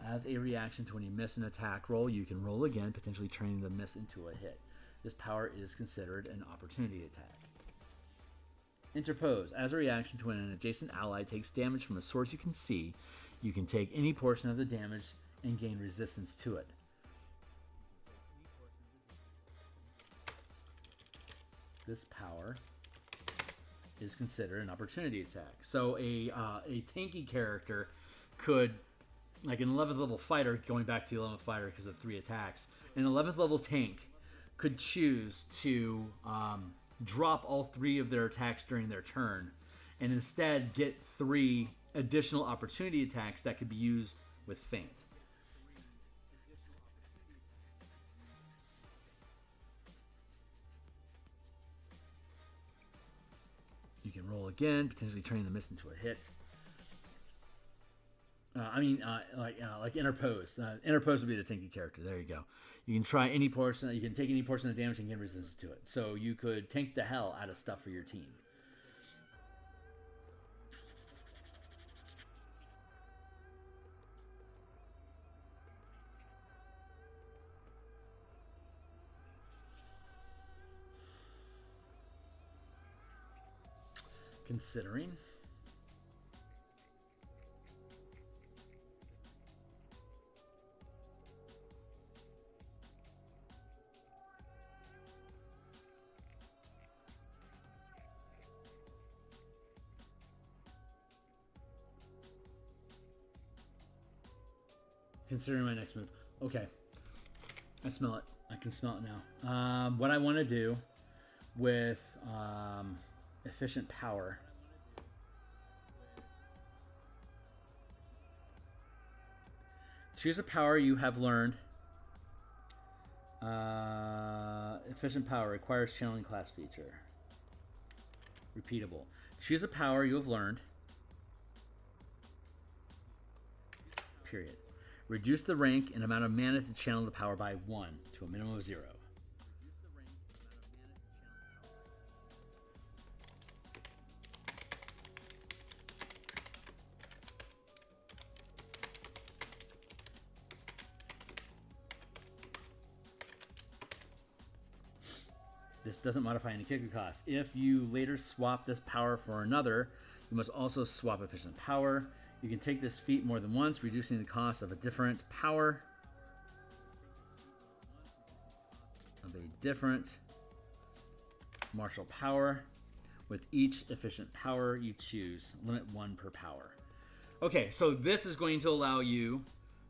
as a reaction to when you miss an attack roll. You can roll again, potentially turning the miss into a hit. This power is considered an opportunity attack. Interpose. As a reaction to when an adjacent ally takes damage from a source you can see, you can take any portion of the damage and gain resistance to it. This power is considered an opportunity attack. So a tanky character could, like an 11th level fighter, going back to the 11th fighter because of 3 attacks, an 11th level tank could choose to drop all 3 of their attacks during their turn and instead get 3 additional opportunity attacks that could be used with feint. You can roll again, potentially turning the miss into a hit. Like interpose. Interpose would be the tanky character. There you go. You can try any portion. You can take any portion of damage and gain resistance to it. So you could tank the hell out of stuff for your team. Considering. Considering my next move. Okay. I smell it. I can smell it now. What I want to do with efficient power. Choose a power you have learned. Efficient power requires channeling class feature. Repeatable. Choose a power you have learned. Period. Reduce the rank and amount of mana to channel the power by 1 to a minimum of 0. This doesn't modify any kicker cost. If you later swap this power for another, you must also swap efficient power. You can take this feat more than once, reducing the cost of a different power. Of a different martial power. With each efficient power you choose, limit 1 per power. Okay, so this is going to allow you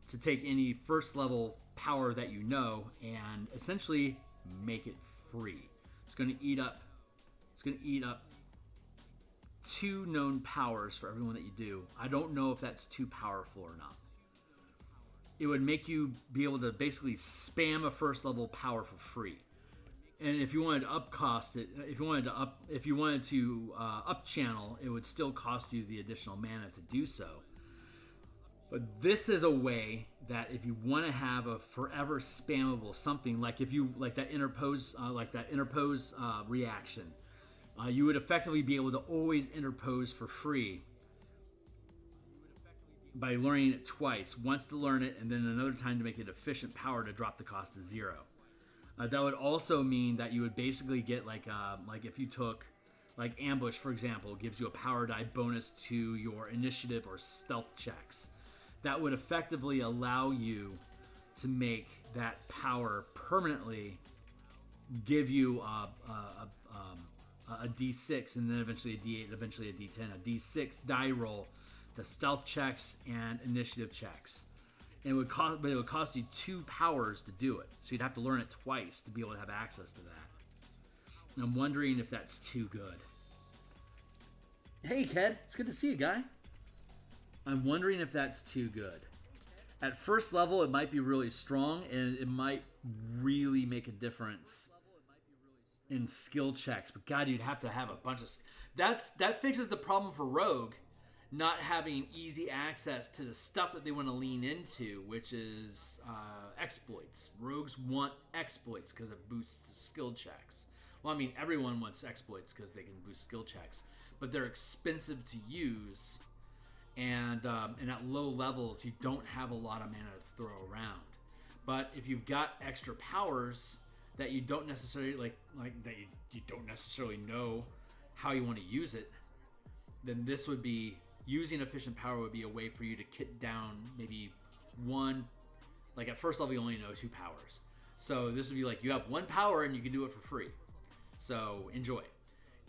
to take any first level power that you know and essentially make it free. It's going to eat up 2 known powers for everyone that you do. I don't know if that's too powerful or not. it would make you be able to basically spam a first level power for free. And if you wanted to up cost it, if you wanted to up channel, it would still cost you the additional mana to do so. But this is a way that if you want to have a forever spammable something, like if you like that interpose reaction, you would effectively be able to always interpose for free by learning it twice. Once to learn it, and then another time to make it efficient power to drop the cost to 0. That would also mean that you would basically get like if you took like ambush, for example, gives you a power die bonus to your initiative or stealth checks. That would effectively allow you to make that power permanently give you a D6 and then eventually a D8, eventually a D10, a D6 die roll to stealth checks and initiative checks. And it would cost you 2 powers to do it. So you'd have to learn it twice to be able to have access to that. And I'm wondering if that's too good. Hey, Ked. It's good to see you, guy. I'm wondering if that's too good. At first level, it might be really strong, and it might really make a difference in skill checks. But God, you'd have to have a bunch of... That fixes the problem for Rogue not having easy access to the stuff that they want to lean into, which is exploits. Rogues want exploits because it boosts skill checks. Well, I mean, everyone wants exploits because they can boost skill checks, but they're expensive to use, and at low levels, you don't have a lot of mana to throw around. But if you've got extra powers that you don't necessarily you don't necessarily know how you want to use it, then this would be... Using efficient power would be a way for you to kit down maybe one, like at first level you only know 2 powers. So this would be like you have 1 power and you can do it for free. So enjoy.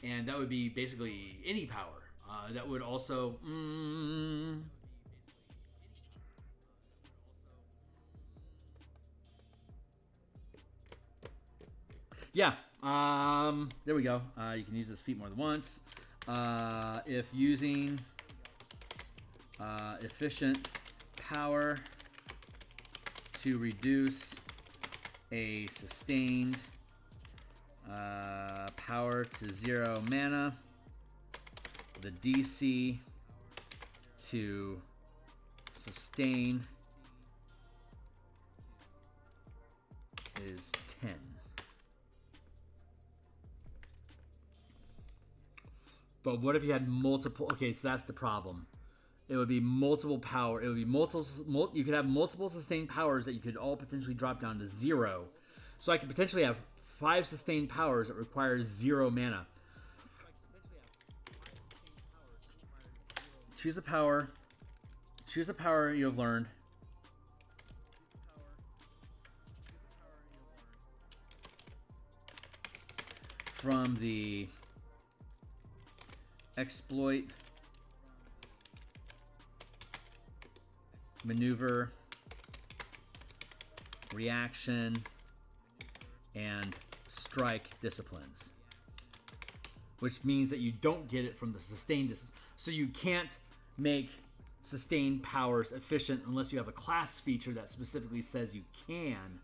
And that would be basically any power. That would also... Yeah, there we go. You can use this feat more than once. If using... efficient power to reduce a sustained power to 0 mana, the DC to sustain is 10. But what if you had multiple? Okay, so that's the problem. It would be multiple power. It would be multiple. You could have multiple sustained powers that you could all potentially drop down to 0. So I could potentially have 5 sustained powers that require 0 mana. Choose a power. Choose a power you have learned. From the exploit, maneuver, reaction, and strike disciplines, which means that you don't get it from the sustained disciplines. So you can't make sustained powers efficient unless you have a class feature that specifically says you can.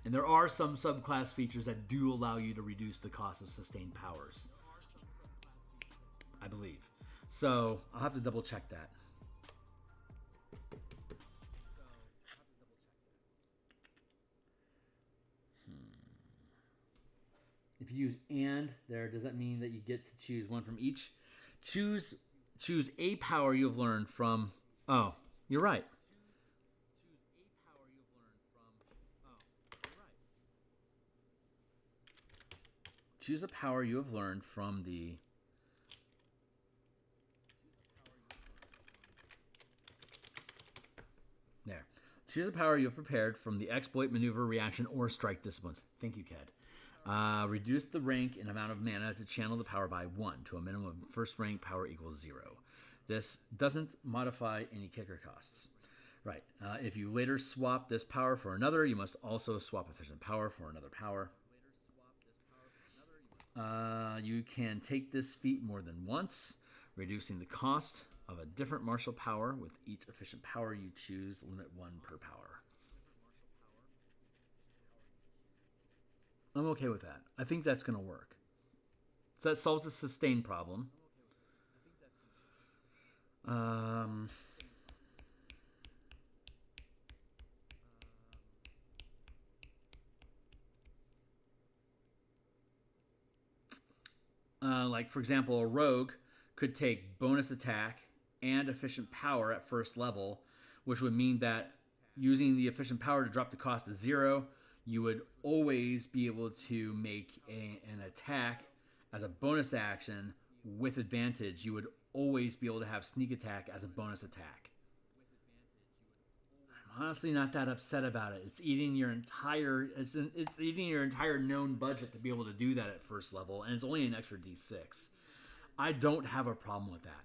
And there are some subclass features that do allow you to reduce the cost of sustained powers, I believe. So I'll have to double check that. If you use and there, does that mean that you get to choose one from each? Choose a power you have learned from... Oh, you're right. Choose a power you have learned from the... There. Choose a power you have prepared from the exploit, maneuver, reaction, or strike disciplines. Thank you, Ked. Reduce the rank and amount of mana to channel the power by 1 to a minimum of first rank power equals 0. This doesn't modify any kicker costs. Right. If you later swap this power for another, you must also swap efficient power for another power. You can take this feat more than once, reducing the cost of a different martial power with each efficient power you choose. Limit 1 per power. I'm okay with that. I think that's going to work. So that solves the sustain problem. Like, for example, a rogue could take bonus attack and efficient power at first level, which would mean that using the efficient power to drop the cost to 0, you would always be able to make an attack as a bonus action with advantage. You would always be able to have sneak attack as a bonus attack. I'm honestly not that upset about it. It's eating your entire known budget to be able to do that at first level, and it's only an extra D6. I don't have a problem with that.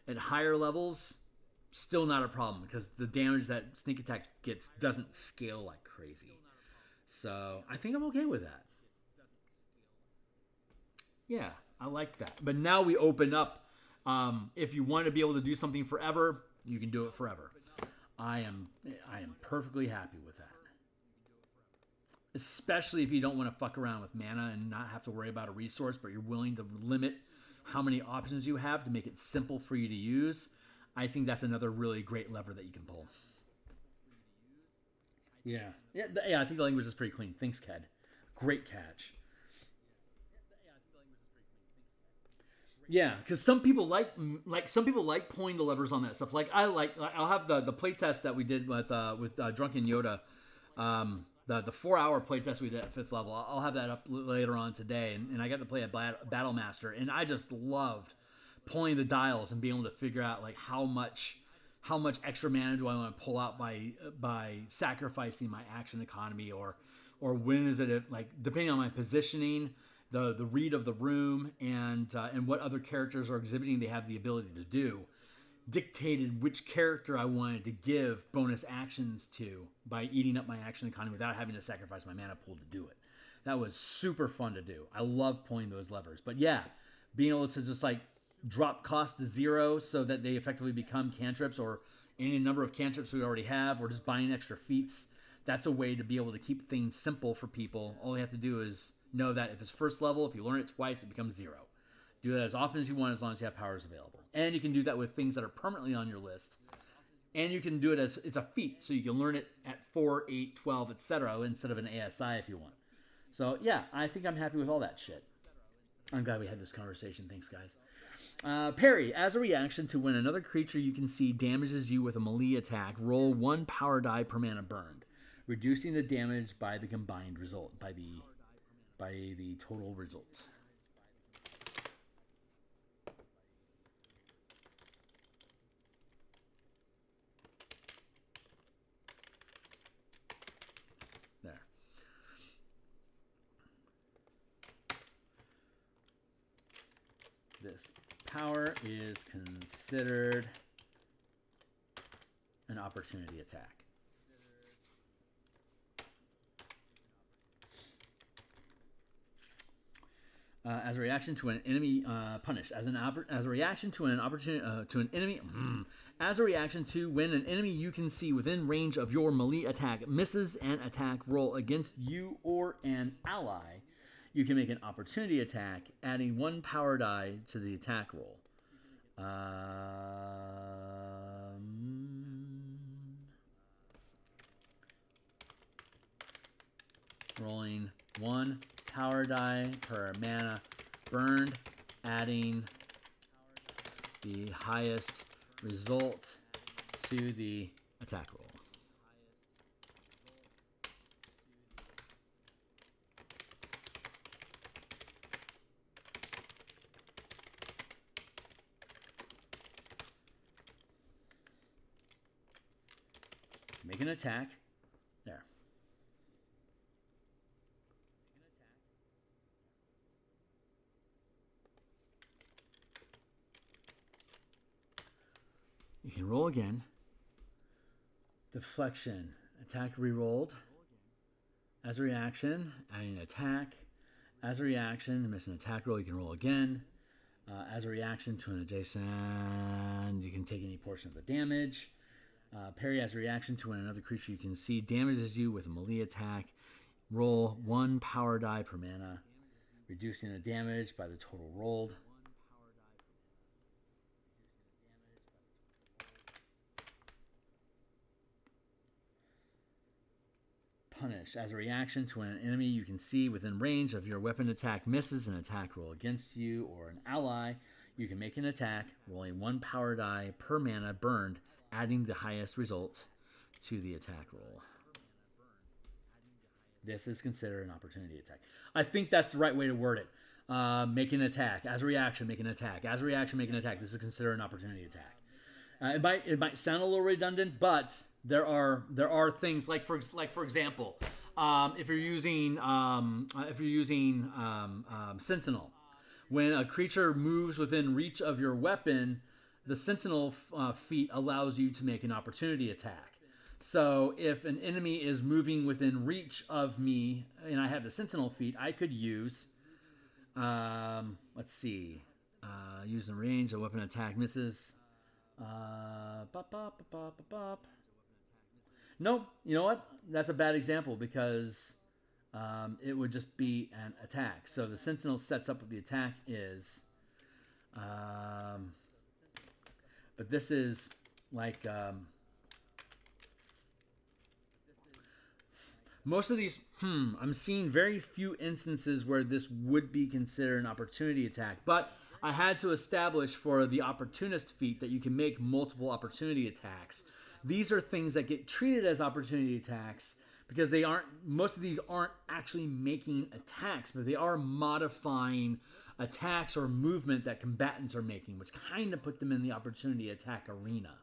At higher levels, still not a problem because the damage that sneak attack gets doesn't scale like crazy. So I think I'm okay with that. Yeah, I like that. But now we open up. If you want to be able to do something forever, you can do it forever. I am perfectly happy with that. Especially if you don't want to fuck around with mana and not have to worry about a resource, but you're willing to limit how many options you have to make it simple for you to use. I think that's another really great lever that you can pull. Yeah, I think the language is pretty clean. Thanks, Ked. Great catch. Yeah, because some people like pulling the levers on that stuff. Like I'll have the playtest that we did with Drunken Yoda, the 4-hour playtest we did at 5th level. I'll have that up later on today, and I got to play a Battle Master, and I just loved pulling the dials and being able to figure out like how much extra mana do I want to pull out by sacrificing my action economy, or when is it like depending on my positioning. The read of the room and what other characters are exhibiting they have the ability to do dictated which character I wanted to give bonus actions to by eating up my action economy without having to sacrifice my mana pool to do it. That was super fun to do. I love pulling those levers. But yeah, being able to just like drop cost to 0 so that they effectively become cantrips or any number of cantrips we already have, or just buying extra feats, that's a way to be able to keep things simple for people. All they have to do is know that if it's first level, if you learn it twice, it becomes 0. Do it as often as you want, as long as you have powers available. And you can do that with things that are permanently on your list. And you can do it as it's a feat, so you can learn it at 4, 8, 12, etc. instead of an ASI if you want. So yeah, I think I'm happy with all that shit. I'm glad we had this conversation. Thanks, guys. Parry. As a reaction to when another creature you can see damages you with a melee attack, roll 1 power die per mana burned, reducing the damage by the combined result, by the total result. There. This power is considered an opportunity attack. As a reaction to an enemy punished, as a reaction to an opportunity to an enemy, as a reaction to when an enemy you can see within range of your melee attack misses an attack roll against you or an ally, you can make an opportunity attack, adding 1 power die to the attack roll. Rolling 1 power die per mana burned, adding the highest result to the attack roll. Make an attack. There. You can roll again. Deflection. Attack re-rolled. As a reaction, adding an attack. As a reaction, miss an attack roll, you can roll again. As a reaction to an adjacent, you can take any portion of the damage. Parry as a reaction to when another creature you can see damages you with a melee attack. Roll 1 power die per mana, reducing the damage by the total rolled. Punish. As a reaction to when an enemy you can see within range of your weapon attack misses an attack roll against you or an ally, you can make an attack, rolling 1 power die per mana burned, adding the highest result to the attack roll. This is considered an opportunity attack. I think that's the right way to word it. Make an attack. As a reaction, make an attack. As a reaction, make an attack. This is considered an opportunity attack. It might sound a little redundant, but there are things like for example, if you're using Sentinel, when a creature moves within reach of your weapon, the Sentinel feat allows you to make an opportunity attack. So if an enemy is moving within reach of me and I have the Sentinel feat, I could use, let's see, using range, a weapon attack misses. Nope, you know what? That's a bad example because it would just be an attack. So the Sentinel sets up what the attack is. But this is like... most of these, I'm seeing very few instances where this would be considered an opportunity attack. But I had to establish for the opportunist feat that you can make multiple opportunity attacks. These are things that get treated as opportunity attacks because they aren't, most of these aren't actually making attacks, but they are modifying attacks or movement that combatants are making, which kind of put them in the opportunity attack arena.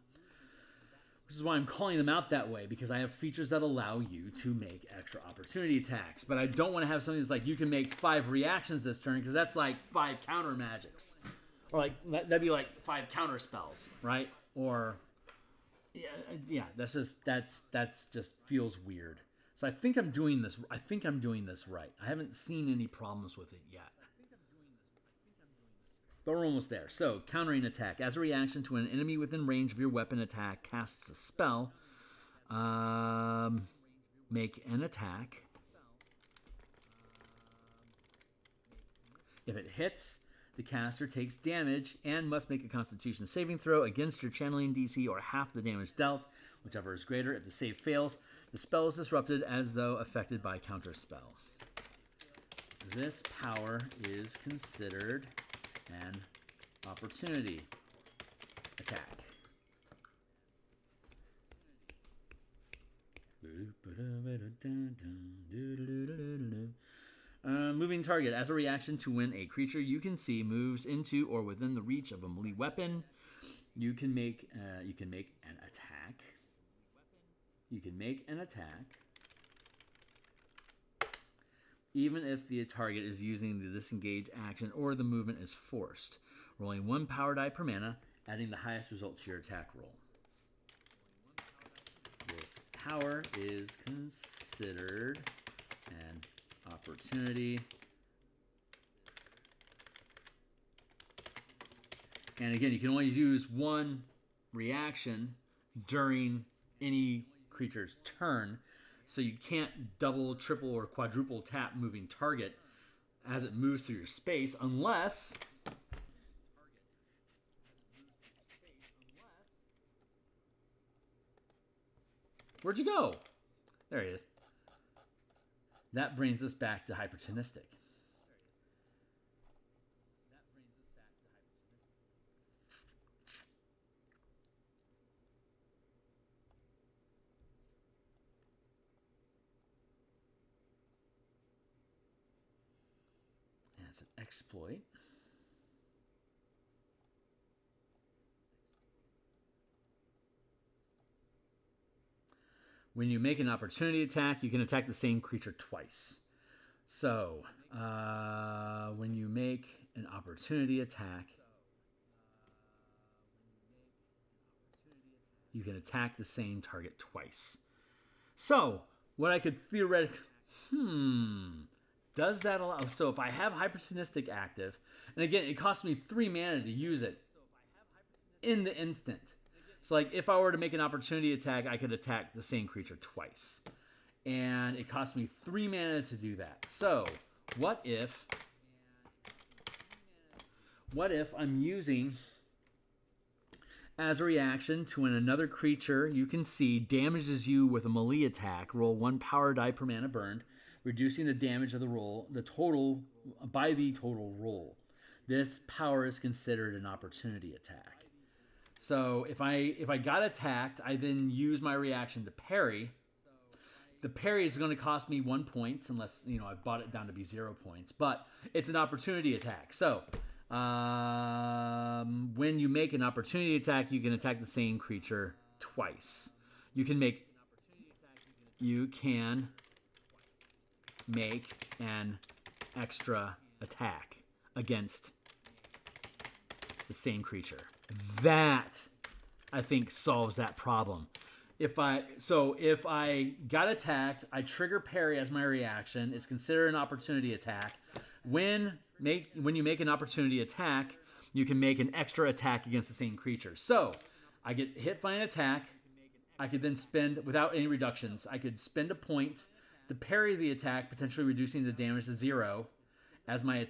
Which is why I'm calling them out that way, because I have features that allow you to make extra opportunity attacks. But I don't want to have something that's like you can make 5 reactions this turn, because that's like 5 counter magics. Or like that'd be like 5 counter spells, right? Or yeah, that's just feels weird. So I think I'm doing this. I think I'm doing this right. I haven't seen any problems with it yet. But we're almost there. So, countering attack. As a reaction to an enemy within range of your weapon attack casts a spell, make an attack. If it hits, the caster takes damage and must make a Constitution saving throw against your channeling DC or half the damage dealt, whichever is greater. If the save fails, the spell is disrupted as though affected by counterspell. This power is considered an opportunity attack. Moving target. As a reaction to when a creature you can see moves into or within the reach of a melee weapon, you can make an attack. You can make an attack even if the target is using the disengage action or the movement is forced. Rolling 1 power die per mana, adding the highest result to your attack roll. This power is considered an opportunity. And again, you can only use 1 reaction during any creature's turn. So you can't double, triple, or quadruple tap moving target as it moves through your space unless... Where'd you go? There he is. That brings us back to hypertonistic. That's an exploit. When you make an opportunity attack, you can attack the same creature twice. So, when you make an opportunity attack, you can attack the same target twice. So, what I could theoretically... Does that allow... So, if I have hypertonistic active, and again, it costs me 3 mana to use it in the instant. So, like, if I were to make an opportunity attack, I could attack the same creature twice. and it costs me 3 mana to do that. So what if I'm using, as a reaction to when another creature you can see damages you with a melee attack, roll 1 power die per mana burned, reducing the damage of the roll, the total roll. This power is considered an opportunity attack. So if I got attacked, I then use my reaction to parry. The parry is going to cost me 1 point, unless I've bought it down to be 0 points. But it's an opportunity attack. So when you make an opportunity attack, you can attack the same creature twice. You can make an extra attack against the same creature. That, I think, solves that problem. If I got attacked, I trigger parry as my reaction. It's considered an opportunity attack. When you make an opportunity attack, you can make an extra attack against the same creature. So I get hit by an attack. I could then spend, without any reductions, I could spend a point to parry the attack, potentially reducing the damage to 0 as my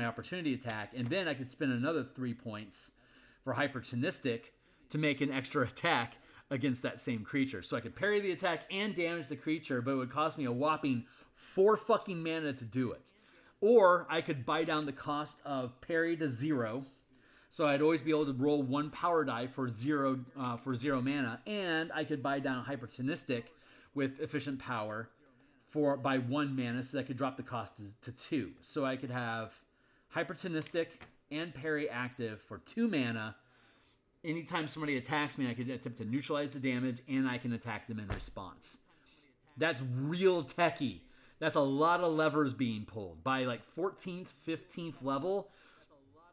opportunity attack, and then I could spend another 3 points for hypertonistic to make an extra attack against that same creature. So I could parry the attack and damage the creature, but it would cost me a whopping 4 fucking mana to do it. Or I could buy down the cost of parry to 0, so I'd always be able to roll 1 power die for 0 mana, and I could buy down hypertonistic with efficient power by 1 mana, so that I could drop the cost to 2. So I could have hypertonistic and parry active for 2 mana. Anytime somebody attacks me, I could attempt to neutralize the damage, and I can attack them in response. That's real techie. That's a lot of levers being pulled. By like 14th, 15th level,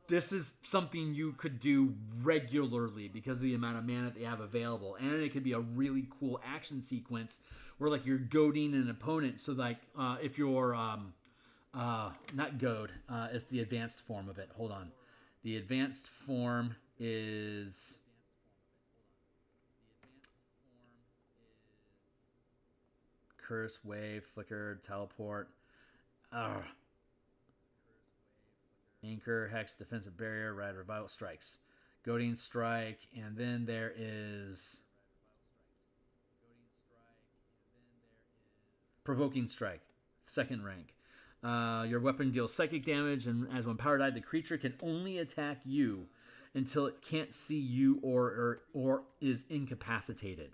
this is something you could do regularly because of the amount of mana that you have available. And it could be a really cool action sequence where like you're goading an opponent. So like if you're, not goad, it's the advanced form of it. Hold on. The advanced form is... Curse, wave, flicker, teleport. Anchor, hex, defensive barrier, ride, revival, strikes. Goading strike, and then there is... Provoking strike, 2nd rank. Your weapon deals psychic damage, and as one power die, the creature can only attack you until it can't see you or is incapacitated.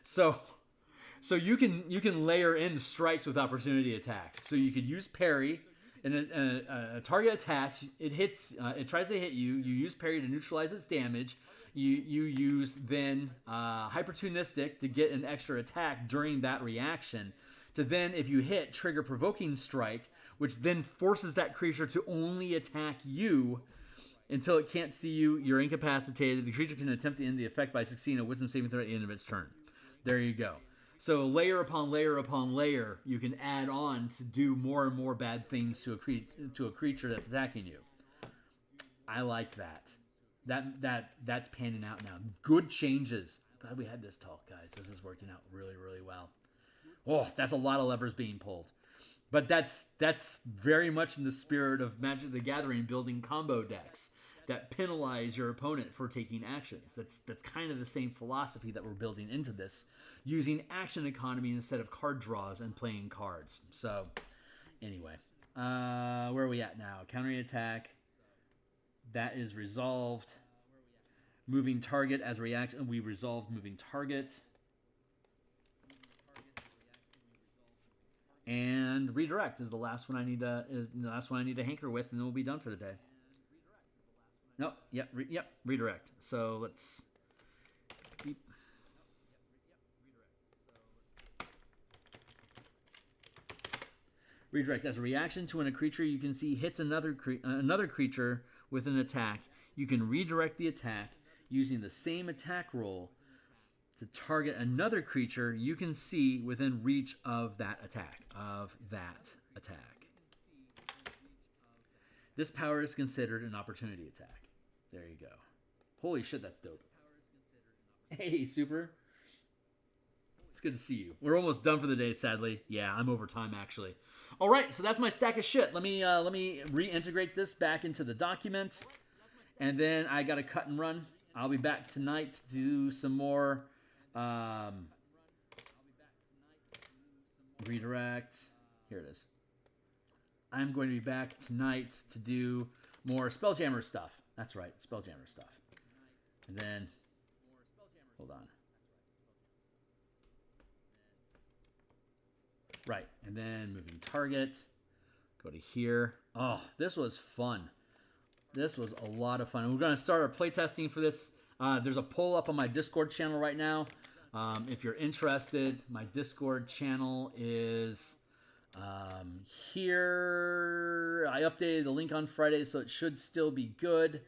So you can layer in strikes with opportunity attacks. So you could use parry, and a target attacks. It hits. It tries to hit you. You use parry to neutralize its damage. You use then hypertonistic to get an extra attack during that reaction. To then, if you hit, trigger provoking strike, which then forces that creature to only attack you until it can't see you. You're incapacitated. The creature can attempt to end the effect by succeeding a wisdom saving throw at the end of its turn. There you go. So layer upon layer upon layer, you can add on to do more and more bad things to a creature that's attacking you. I like that. That's panning out now. Good changes. Glad we had this talk, guys. This is working out really, really well. Oh, that's a lot of levers being pulled. But that's very much in the spirit of Magic the Gathering, building combo decks that penalize your opponent for taking actions. That's kind of the same philosophy that we're building into this, using action economy instead of card draws and playing cards. So, anyway, where are we at now? Countering attack. That is resolved. Moving target as reaction. We resolved moving target. And redirect is the last one I need to hanker with, and then we'll be done for the day. Nope. Yep. Redirect. So let's keep. Redirect as a reaction to when a creature you can see hits another creature with an attack. You can redirect the attack using the same attack roll to target another creature you can see within reach of that attack. This power is considered an opportunity attack. There you go. Holy shit, that's dope. Hey, super. good to see you. We're almost done for the day, sadly. Yeah, I'm over time, actually. All right, so that's my stack of shit. Let me reintegrate this back into the document. And then I got to cut and run. I'll be back tonight to do some more redirect. Here it is. I'm going to be back tonight to do more Spelljammer stuff. That's right, Spelljammer stuff. And then, hold on. Right, and then moving target. Go to here. Oh, this was fun. This was a lot of fun. We're going to start our playtesting for this. There's a poll up on my Discord channel right now. If you're interested, my Discord channel is here. I updated the link on Friday, so it should still be good.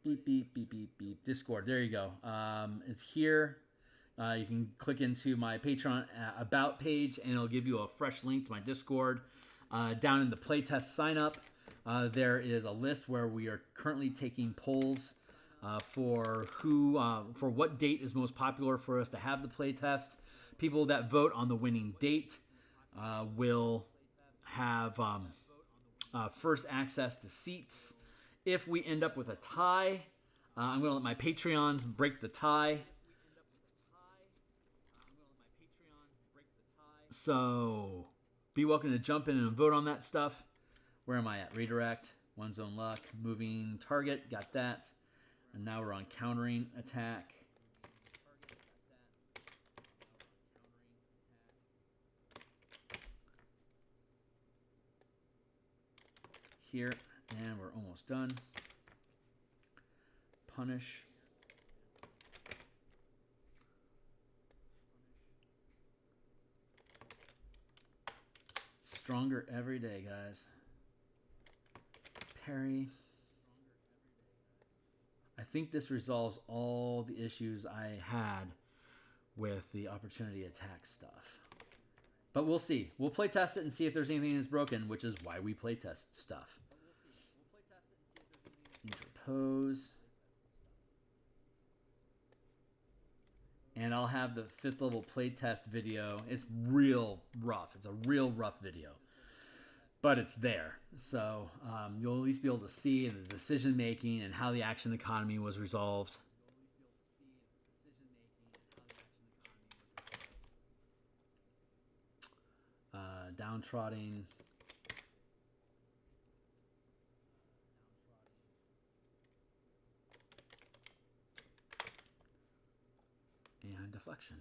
Beep, beep, beep, beep, beep. Discord, there you go. It's here. You can click into my Patreon About page, and it'll give you a fresh link to my Discord. Down in the playtest sign up, there is a list where we are currently taking polls for what date is most popular for us to have the playtest. People that vote on the winning date will have first access to seats. If we end up with a tie, I'm going to let my Patreons break the tie. So be welcome to jump in and vote on that stuff. Where am I at? Redirect, one zone luck, moving target, got that. And now we're on countering attack. Here, and we're almost done. Punish. Stronger every day, guys. Parry. I think this resolves all the issues I had with the opportunity attack stuff. But we'll see. We'll play test it and see if there's anything that's broken, which is why we play test stuff. Interpose. And I'll have the 5th level playtest video. It's real rough. It's a real rough video. But it's there. So you'll at least be able to see the decision making and how the action economy was resolved. Downtrodding. And deflection.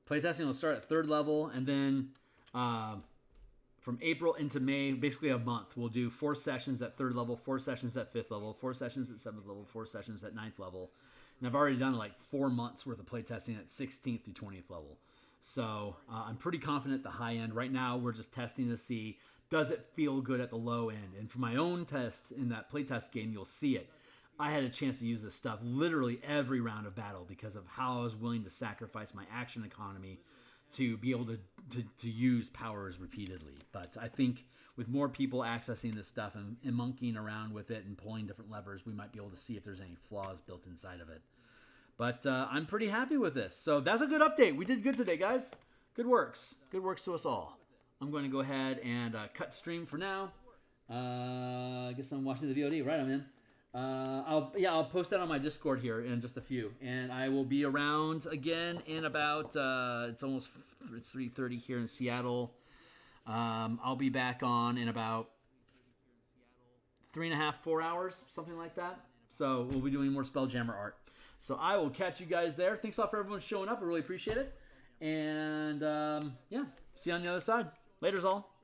Playtesting will start at 3rd level, and then from April into May, basically a month, we'll do 4 sessions at 3rd level, 4 sessions at 5th level, 4 sessions at 7th level, 4 sessions at 9th level. And I've already done like 4 months worth of playtesting at 16th through 20th level. So I'm pretty confident at the high end. Right now, we're just testing to see, does it feel good at the low end? And for my own test in that playtest game, you'll see it. I had a chance to use this stuff literally every round of battle because of how I was willing to sacrifice my action economy to be able to use powers repeatedly. But I think with more people accessing this stuff and monkeying around with it and pulling different levers, we might be able to see if there's any flaws built inside of it. But I'm pretty happy with this. So that's a good update. We did good today, guys. Good works. Good works to us all. I'm going to go ahead and cut stream for now. I guess I'm watching the VOD. Right, I'm in. I'll post that on my Discord here in just a few, and I will be around again in about it's 3:30 here in Seattle. I'll be back on in about 3.5, 4 hours, something like that. So we'll be doing more Spelljammer art. So I will catch you guys there. Thanks a lot for everyone showing up. I really appreciate it. And yeah, see you on the other side. Laters all.